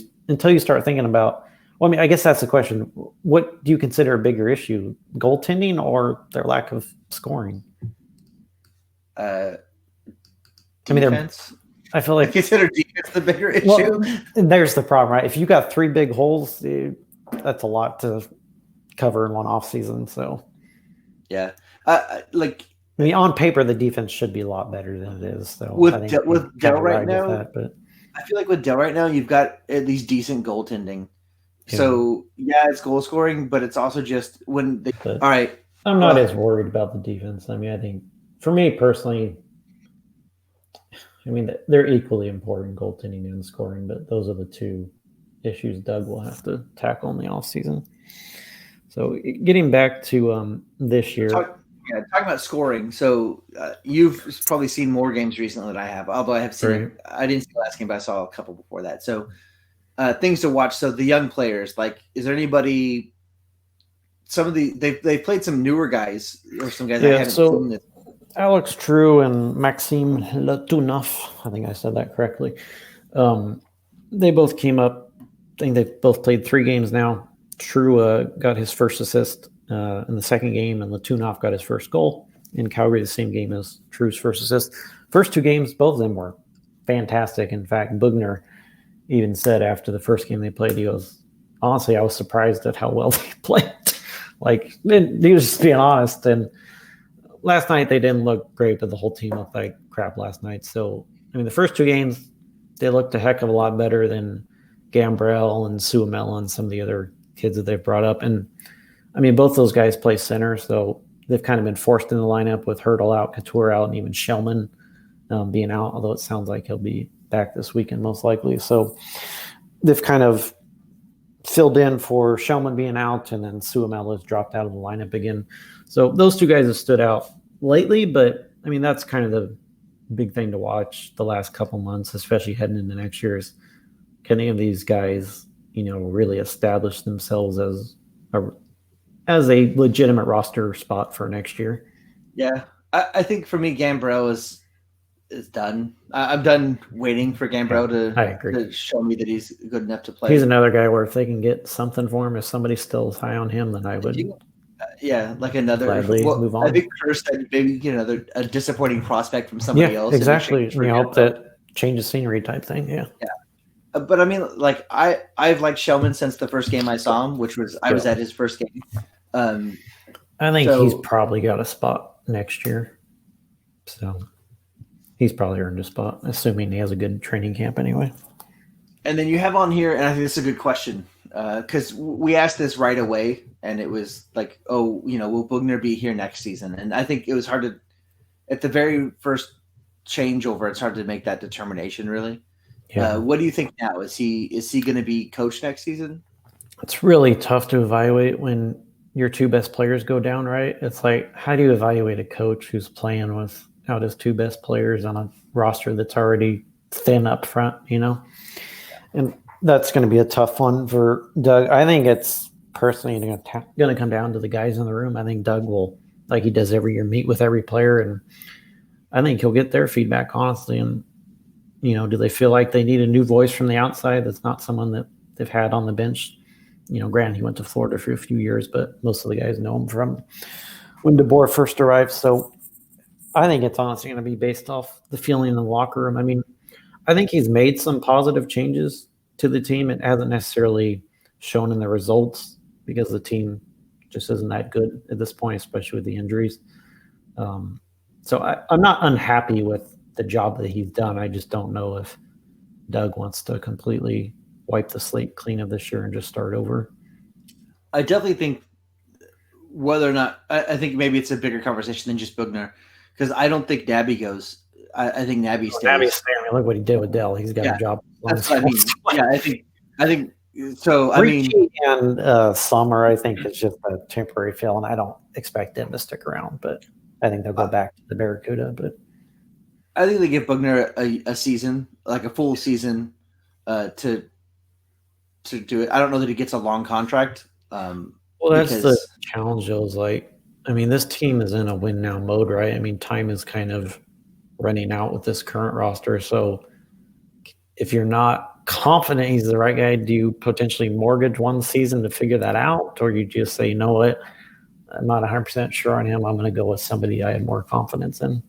start thinking about. Well, I mean, I guess that's the question. What do you consider a bigger issue, goaltending or their lack of scoring? Defense. I feel like I consider defense the bigger issue. Well, there's the problem, right? If you got 3 big holes, that's a lot to cover in one off season. So, yeah, I mean, on paper, the defense should be a lot better than it is. So with Dell right now, but I feel like with Dell right now, you've got at least decent goaltending. Yeah. So it's goal scoring, but it's also just when they. All right, I'm not as worried about the defense. I mean, I think for me personally, I mean they're equally important, goaltending and scoring, but those are the 2 issues Doug will have to tackle in the off season. So getting back to this year. Talking about scoring. So you've probably seen more games recently than I have, although I have seen I didn't see the last game, but I saw a couple before that. So things to watch. So the young players, like, is there anybody, they've played some newer guys or some guys I haven't seen this. Alex True and Maxime Latunov, I think I said that correctly. They both came up. I think they've both played 3 games now. True got his first assist in the second game, and Latunov got his first goal in Calgary, the same game as True's first assist. First 2 games, both of them were fantastic. In fact, Bugner even said after the first game they played, he goes, honestly, I was surprised at how well they played. Like, he was just being honest. And last night they didn't look great, but the whole team looked like crap last night. So, I mean, the first 2 games, they looked a heck of a lot better than Gambrell and Suomela and some of the other kids that they've brought up. And I mean, both those guys play center, so they've kind of been forced in the lineup with Hurdle out, Couture out, and even Shellman being out, although it sounds like he'll be back this weekend most likely. So they've kind of filled in for Shellman being out, and then Suomela's dropped out of the lineup again. So those 2 guys have stood out lately, but I mean, that's kind of the big thing to watch the last couple months, especially heading into next year, is can any of these guys, really establish themselves as a legitimate roster spot for next year? Yeah, I think for me, Gambrell is done. I'm done waiting for Gambrell to show me that he's good enough to play. He's another guy where if they can get something for him, if somebody's still high on him, then I would. Like another. Move on. I think Curse said maybe a disappointing prospect from somebody else. Exactly. We hope that change of scenery type thing. Yeah. But I mean, like I've liked Shellman since the first game I saw him, which was I was at his first game. I think he's probably got a spot next year. So he's probably earned a spot, assuming he has a good training camp anyway. And then you have on here, and I think this is a good question, because we asked this right away, and it was like, will Bugner be here next season? And I think it was hard at the very first changeover, it's hard to make that determination, really. Yeah. What do you think now? Is he going to be coach next season? It's really tough to evaluate when your two best players go down, right? It's like, how do you evaluate a coach who's playing without his two best players on a roster that's already thin up front, And that's going to be a tough one for Doug. I think it's personally going to come down to the guys in the room. I think Doug will, like he does every year, meet with every player, and I think he'll get their feedback honestly. And, do they feel like they need a new voice from the outside that's not someone that they've had on the bench? Granted, he went to Florida for a few years, but most of the guys know him from when DeBoer first arrived. So I think it's honestly going to be based off the feeling in the locker room. I mean, I think he's made some positive changes to the team. It hasn't necessarily shown in the results because the team just isn't that good at this point, especially with the injuries. So I'm not unhappy with the job that he's done. I just don't know if Doug wants to completely wipe the slate clean of this year and just start over. I definitely think whether or not I think maybe it's a bigger conversation than just Bugner, because I don't think Nabby goes. I think Nabby stays. Nabby's staying. Look what he did with Dell. He's got a job. That's what I mean. Yeah, I think so. I mean, and Summer, I think is just a temporary fill, and I don't expect them to stick around. But I think they'll go back to the Barracuda. But I think they give Bugner a season, like a full season, to do it. I don't know that he gets a long contract. Well, that's the challenge. Is like, I mean, this team is in a win now mode, right? I mean, time is kind of running out with this current roster. So if you're not confident he's the right guy, do you potentially mortgage one season to figure that out? Or you just say, you know what, I'm not 100% sure on him. I'm going to go with somebody I have more confidence in.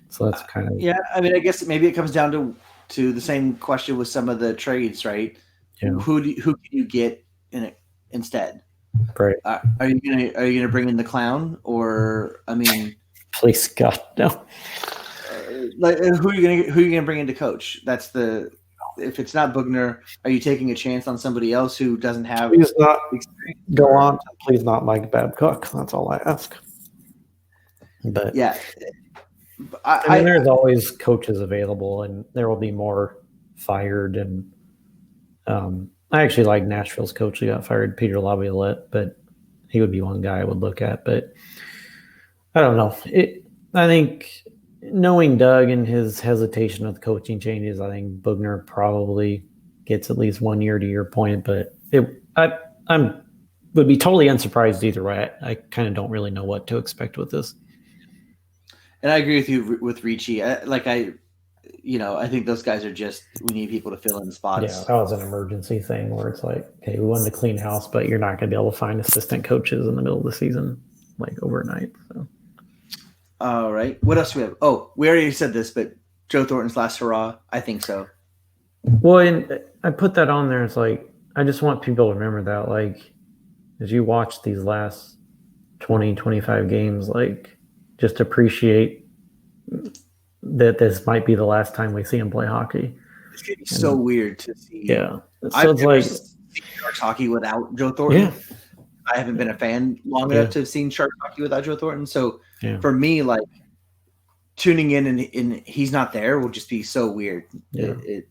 So that's kind of. Yeah, I mean, I guess maybe it comes down to the same question with some of the trades, right? Yeah. Who can you get in it instead? Right. Are you gonna bring in the clown, or I mean, please God, no. Like who are you gonna bring in to coach? That's the. If it's not Bugner, are you taking a chance on somebody else who doesn't have? Please not go on. Please not Mike Babcock. That's all I ask. But yeah, I mean, there's always coaches available, and there will be more fired. And I actually like Nashville's coach who got fired, Peter Laviolette, but he would be one guy I would look at. But I don't know. I think knowing Doug and his hesitation with coaching changes, I think Bugner probably gets at least 1 year to your point. But I would be totally unsurprised either way. I kind of don't really know what to expect with this. And I agree with you with Ricci. I think those guys are just, we need people to fill in spots. Yeah, that was an emergency thing where it's like, okay, we wanted to clean house, but you're not going to be able to find assistant coaches in the middle of the season, like overnight. So. All right. What else do we have? Oh, we already said this, but Joe Thornton's last hurrah. I think so. Well, and I put that on there. It's like, I just want people to remember that, like, as you watch these last 20, 25 games, like, just appreciate that this might be the last time we see him play hockey. It's going to be so weird to see. Yeah. So I've never seen Sharks hockey without Joe Thornton. Yeah. I haven't been a fan long enough to have seen Sharks hockey without Joe Thornton. So for me, like, tuning in and he's not there will just be so weird. Yeah. It's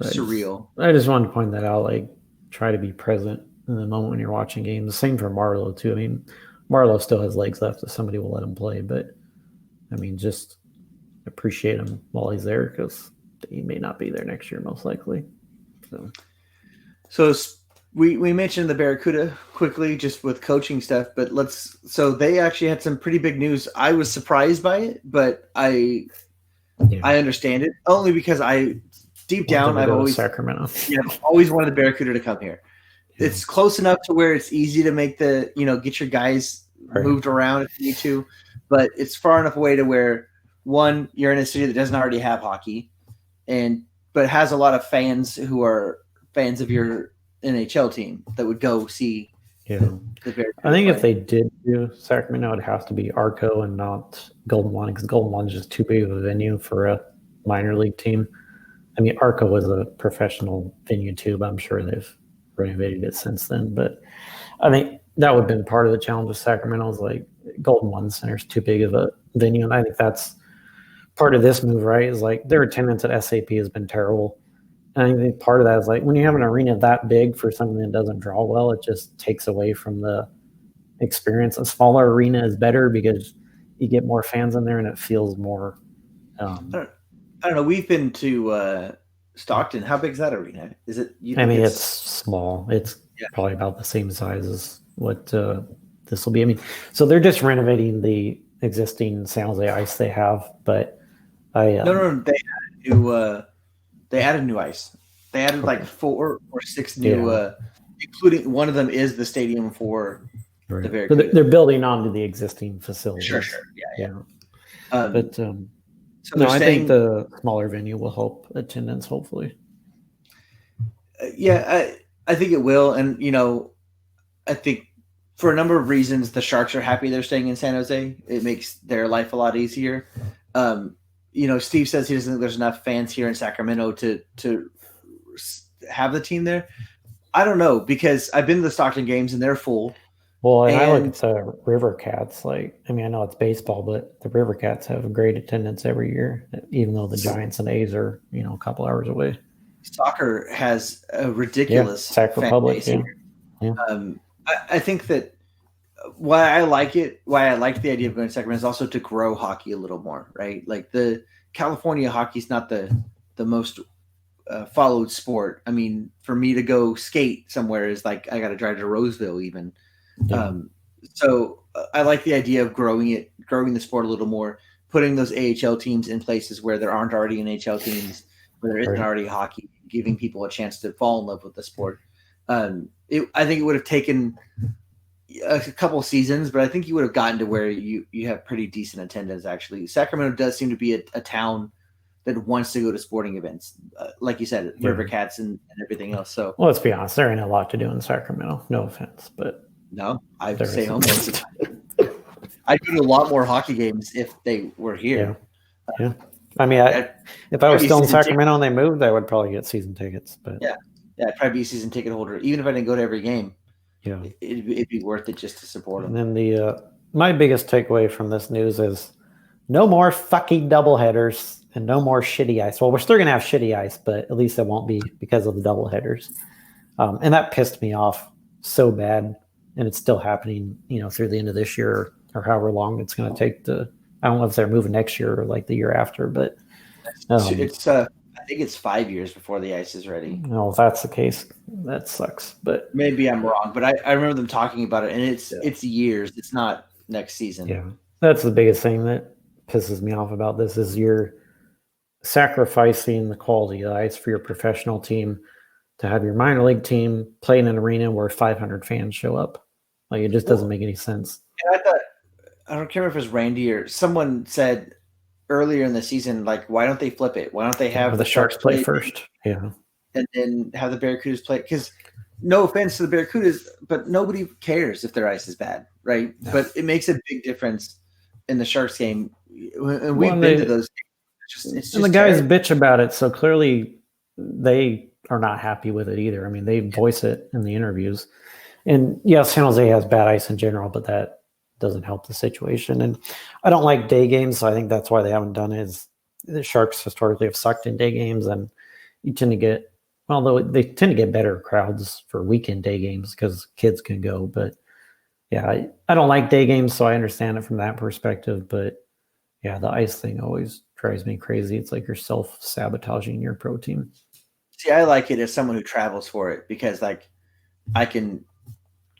surreal. I just wanted to point that out. Like, try to be present in the moment when you're watching games. The same for Marlowe, too. I mean, Marlowe still has legs left if somebody will let him play. But, I mean, just appreciate him while he's there because he may not be there next year, most likely. So we mentioned the Barracuda quickly just with coaching stuff, but so they actually had some pretty big news. I was surprised by it, but I understand it only because deep down I've always Sacramento. Always wanted the Barracuda to come here. Yeah. It's close enough to where it's easy to make get your guys moved around if you need to, but it's far enough away to where one, you're in a city that doesn't already have hockey, but has a lot of fans who are fans of your NHL team that would go see. Yeah, I think if they did do Sacramento, it has to be Arco and not Golden One because Golden One is just too big of a venue for a minor league team. I mean, Arco was a professional venue too, but I'm sure they've renovated it since then. But I think that would have been part of the challenge with Sacramento is like Golden One Center is too big of a venue, and I think that's part of this move, right? Is like their attendance at SAP has been terrible. I think part of that is like when you have an arena that big for something that doesn't draw well, it just takes away from the experience. A smaller arena is better because you get more fans in there and it feels more. I don't know. We've been to Stockton. How big is that arena? Is it? I mean, it's small. It's probably about the same size as what this will be. I mean, so they're just renovating the existing San Jose ice they have, but no. They added new ice. They added like 4 or 6 new, including one of them is the stadium for the Barracuda. So they're building onto the existing facility. Sure. Yeah. But so I think the smaller venue will help attendance, hopefully. I think it will. And, I think for a number of reasons, the Sharks are happy they're staying in San Jose. It makes their life a lot easier. Steve says he doesn't think there's enough fans here in Sacramento to have the team there. I don't know, because I've been to the Stockton games and they're full. Well, and I look at the River Cats. I know it's baseball, but the River Cats have a great attendance every year, even though the Giants and A's are, a couple hours away. Soccer has a ridiculous Sac Republic. fan base here. I think that why I like the idea of going to Sacramento is also to grow hockey a little more, right? Like the California hockey is not the most followed sport. I mean, for me to go skate somewhere is like I got to drive to Roseville even. Yeah. So I like the idea of growing the sport a little more, putting those AHL teams in places where there aren't already NHL teams, where there isn't already hockey, giving people a chance to fall in love with the sport. I think it would have taken a couple seasons, but I think you would have gotten to where you have pretty decent attendance. Actually, Sacramento does seem to be a town that wants to go to sporting events, like you said, River Cats and everything else. So, well, let's be honest, there ain't a lot to do in Sacramento. No offense, but no, I stay home most of the time. I'd go to a lot more hockey games if they were here. Yeah. I mean, if I was still in Sacramento and they moved, I would probably get season tickets. But I'd probably be a season ticket holder, even if I didn't go to every game. Yeah, it'd be worth it just to support them. And then my biggest takeaway from this news is no more fucking doubleheaders and no more shitty ice. Well, we're still gonna have shitty ice, but at least it won't be because of the doubleheaders. And that pissed me off so bad, and it's still happening. Through the end of this year or however long it's going to take to. I don't know if they're moving next year or like the year after, but it's. I think it's 5 years before the ice is ready. No, if that's the case, that sucks. But maybe I'm wrong. But I remember them talking about it, and it's years. It's not next season. Yeah, that's the biggest thing that pisses me off about this is you're sacrificing the quality of the ice for your professional team to have your minor league team play in an arena where 500 fans show up. Like it just doesn't make any sense. And I don't care if it was Randy or someone said earlier in the season, like, why don't they flip it? Why don't they have the Sharks play first? Yeah. And then have the Barracudas play? Because no offense to the Barracudas, but nobody cares if their ice is bad, right? No. But it makes a big difference in the Sharks game. And we've been to those games. It's just and the guys bitch about it, so clearly they are not happy with it either. I mean, they voice it in the interviews. And San Jose has bad ice in general, but that doesn't help the situation. And I don't like day games, so I think that's why they haven't done it. Is the Sharks historically have sucked in day games, and you tend to get, although they tend to get better crowds for weekend day games because kids can go. But I don't like day games, so I understand it from that perspective. But the ice thing always drives me crazy. It's like you're self-sabotaging your pro team. See, I like it as someone who travels for it because, like, I can,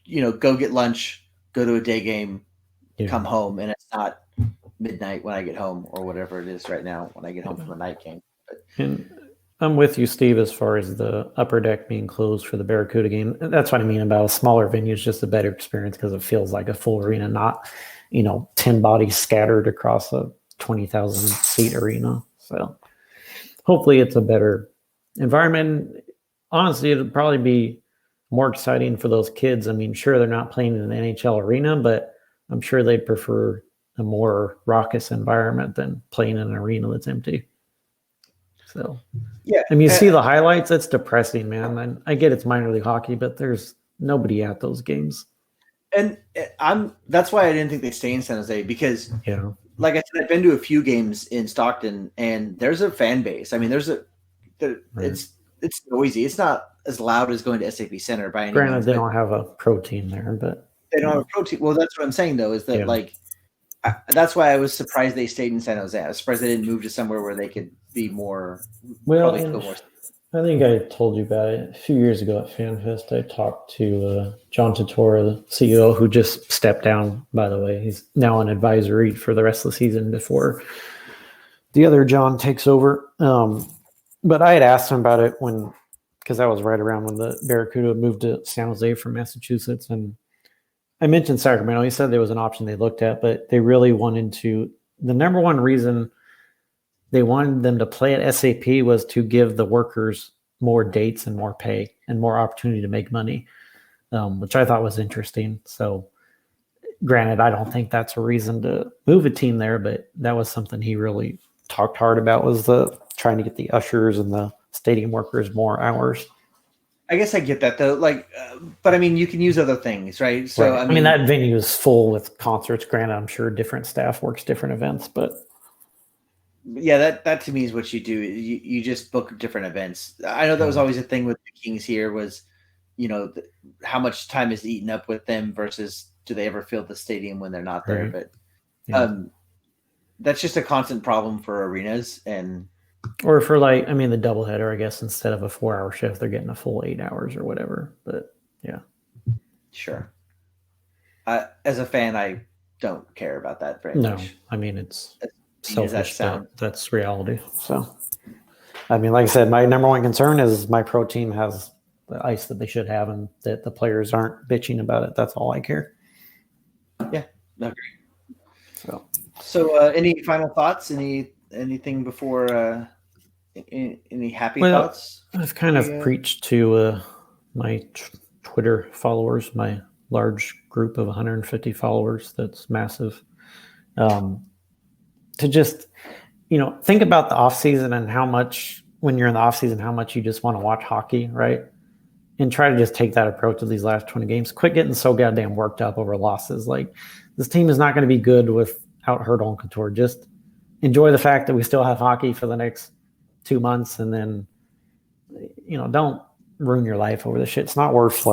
go get lunch, go to a day game, come home, and it's not midnight when I get home or whatever it is right now when I get home from a night game. And I'm with you, Steve, as far as the upper deck being closed for the Barracuda game. That's what I mean about a smaller venue is just a better experience because it feels like a full arena, not, 10 bodies scattered across a 20,000 seat arena. So hopefully it's a better environment. Honestly, it'll probably be more exciting for those kids. I mean, sure, they're not playing in an NHL arena, but I'm sure they'd prefer a more raucous environment than playing in an arena that's empty. So, I mean, you see the highlights, it's depressing, man. And I get it's minor league hockey, but there's nobody at those games. And that's why I didn't think they stay in San Jose because, like I said, I've been to a few games in Stockton, and there's a fan base. I mean, it's it's noisy. It's not as loud as going to SAP Center by any Granted, means. they but don't have a protein there, but They don't have a protein. Well, that's what I'm saying though. Is that Yeah. like that's why I was surprised they stayed in San Jose. I was surprised they didn't move to somewhere where they could be more. well, probably and feel more. I think I told you about it a few years ago at FanFest. I talked to John Tortora, the CEO, who just stepped down, by the way. He's now an advisory for the rest of the season before the other John takes over. But I had asked him about it because that was right around when the Barracuda moved to San Jose from Massachusetts. And I mentioned Sacramento. He said there was an option they looked at, but they really wanted to. The number one reason they wanted them to play at SAP was to give the workers more dates and more pay and more opportunity to make money, which I thought was interesting. So, granted, I don't think that's a reason to move a team there, but that was something he really talked hard about, was the trying to get the ushers and the stadium workers more hours. I guess I get that though. Like, but I mean, you can use other things, right? So Right. I mean, that venue is full with concerts. Granted, I'm sure different staff works different events, but yeah, that to me is what you do. You just book different events. I know that was always a thing with the Kings here was, how much time is eaten up with them versus do they ever fill the stadium when they're not there? Right. But that's just a constant problem for arenas or for the doubleheader, I guess, instead of a 4-hour shift, they're getting a full 8 hours or whatever. But yeah, sure. As a fan, I don't care about that very no, much. I mean, it's selfish. That's reality. So, I mean, like I said, my number one concern is my pro team has the ice that they should have, and that the players aren't bitching about it. That's all I care. Yeah, agree. So, any final thoughts? Anything before? Any happy thoughts? I've kind of preached to my Twitter followers, my large group of 150 followers. That's massive. To just, think about the off season and how much, when you're in the off season, how much you just want to watch hockey, right? And try to just take that approach to these last 20 games. Quit getting so goddamn worked up over losses. Like, this team is not going to be good without Hertl and Couture. Just enjoy the fact that we still have hockey for the next 2 months, and then, don't ruin your life over this shit. It's not worth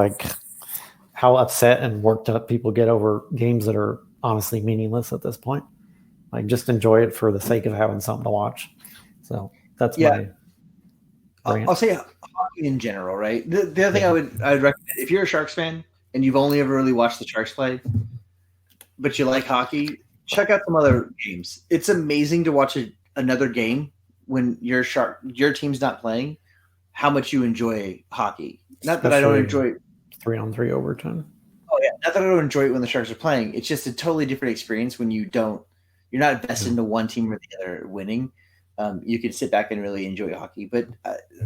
how upset and worked up people get over games that are honestly meaningless at this point. Like, just enjoy it for the sake of having something to watch. So that's my rant. I'll say hockey in general, right? The other thing I would recommend, if you're a Sharks fan and you've only ever really watched the Sharks play, but you like hockey, check out some other games. It's amazing to watch another game when your team's not playing, how much you enjoy hockey. Not that I don't enjoy 3-on-3 overtime. Oh yeah, not that I don't enjoy it when the Sharks are playing. It's just a totally different experience when you're not invested into one team or the other winning. You can sit back and really enjoy hockey. But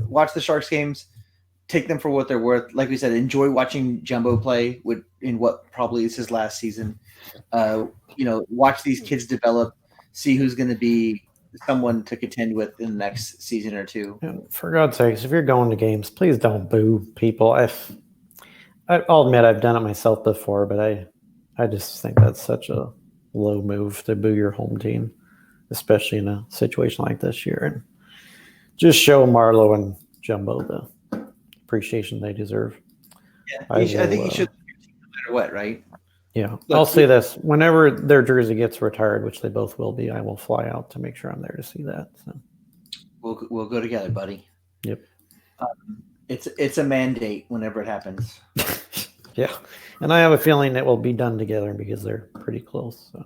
watch the Sharks games, take them for what they're worth. Like we said, enjoy watching Jumbo play in what probably is his last season. Watch these kids develop, see who's going to be someone to contend with in the next season or two. And for God's sakes, if you're going to games, please don't boo people. I'll admit I've done it myself before, but I just think that's such a low move to boo your home team, especially in a situation like this year. And just show Marleau and Jumbo the appreciation they deserve. Yeah, I think he should, no matter what, right? Yeah. I'll say this. Whenever their jersey gets retired, which they both will be, I will fly out to make sure I'm there to see that. So we'll go together, buddy. Yep. It's a mandate whenever it happens. Yeah. And I have a feeling it will be done together because they're pretty close. So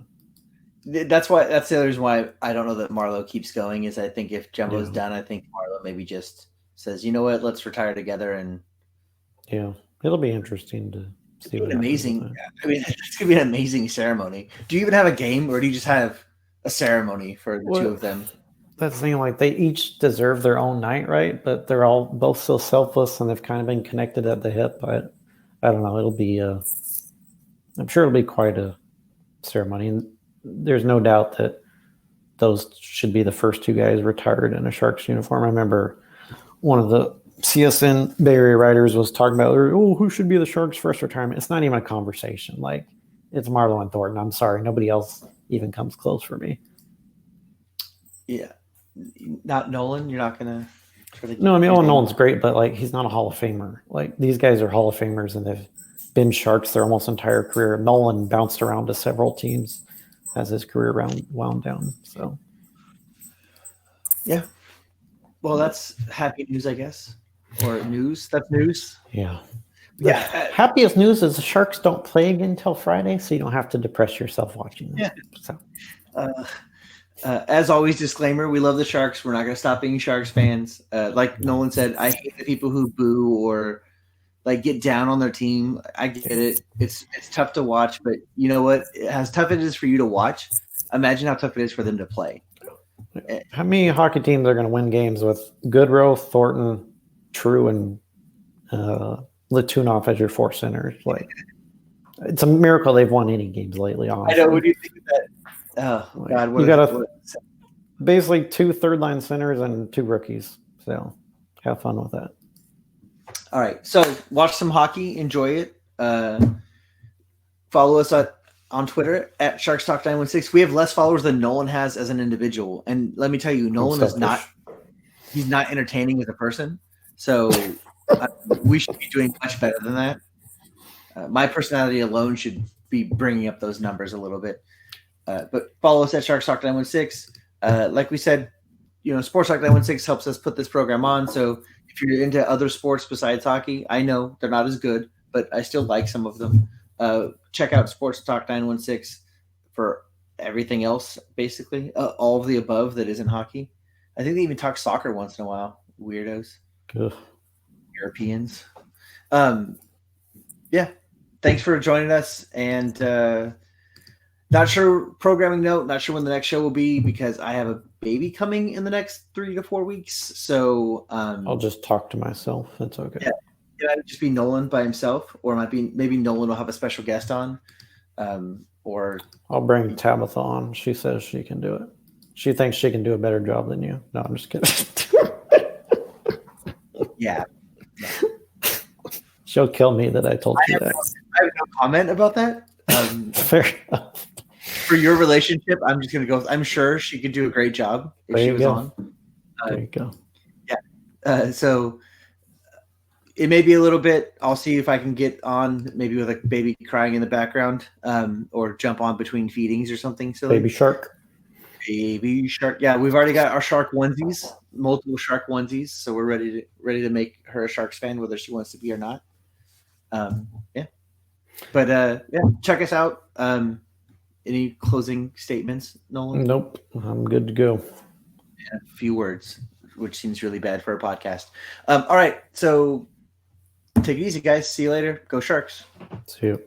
that's the other reason why I don't know that Marleau keeps going, is I think if Jumbo's done, I think Marleau maybe just says, you know what, let's retire together. And yeah, it'll be interesting to see what amazing. I mean, it's gonna be an amazing ceremony. Do you even have a game, or do you just have a ceremony for the two of them? That's the thing, like, they each deserve their own night, right? But they're all both so selfless, and they've kind of been connected at the hip. But I don't know. It'll be I'm sure it'll be quite a ceremony. And there's no doubt that those should be the first two guys retired in a Sharks uniform. I remember one of the CSN Bay Area writers was talking about, who should be the Sharks' first retirement? It's not even a conversation. Like, it's Marleau and Thornton. I'm sorry. Nobody else even comes close for me. Yeah. Not Nolan? You're not going to? No, I mean, Owen Nolan's great, but like he's not a Hall of Famer. Like these guys are Hall of Famers, and they've been Sharks their almost entire career. Nolan bounced around to several teams as his career wound down. So, yeah. Well, that's happy news, I guess, or news. That's news. Yeah. Yeah. Happiest news is the Sharks don't play again until Friday, so you don't have to depress yourself watching this. Yeah. So. As always, disclaimer: we love the Sharks. We're not going to stop being Sharks fans. Like Nolan said, I hate the people who boo or like get down on their team. I get it. It's tough to watch, but you know what? As tough it is for you to watch, imagine how tough it is for them to play. How many hockey teams are going to win games with Goodrow, Thornton, True, and Latunoff as your four centers? Like, it's a miracle they've won any games lately. Honestly. I know. What do you think of that? Oh God! You got basically 2 third-line centers and 2 rookies. So have fun with that. All right. So watch some hockey. Enjoy it. Follow us on Twitter at Sharks Talk 916. We have less followers than Nolan has as an individual, and let me tell you, Nolan is not. He's not entertaining as a person. So we should be doing much better than that. My personality alone should be bringing up those numbers a little bit. But follow us at Sharks Talk 916. Like we said, Sports Talk 916 helps us put this program on. So if you're into other sports besides hockey, I know they're not as good, but I still like some of them. Check out Sports Talk 916 for everything else, basically. All of the above that isn't hockey. I think they even talk soccer once in a while. Weirdos. Ugh. Europeans. Yeah. Thanks for joining us. And not sure programming note, not sure when the next show will be because I have a baby coming in the next 3 to 4 weeks. So I'll just talk to myself. That's okay. Yeah. It might just be Nolan by himself, or it might be maybe Nolan will have a special guest on. Or I'll bring Tabitha on. She says she can do it. She thinks she can do a better job than you. No, I'm just kidding. Yeah. She'll kill me that I told you that. I have no comment about that. Fair enough. For your relationship, I'm just going to go. I'm sure she could do a great job if she was on. There you go. Yeah. So it may be a little bit. I'll see if I can get on maybe with a baby crying in the background, or jump on between feedings or something. So Baby shark. Baby shark. Yeah, we've already got our shark onesies, multiple shark onesies. So we're ready to make her a Sharks fan, whether she wants to be or not. Yeah. But yeah, check us out. Any closing statements, Nolan? Nope. I'm good to go. Yeah, a few words, which seems really bad for a podcast. All right. So take it easy, guys. See you later. Go Sharks. See you.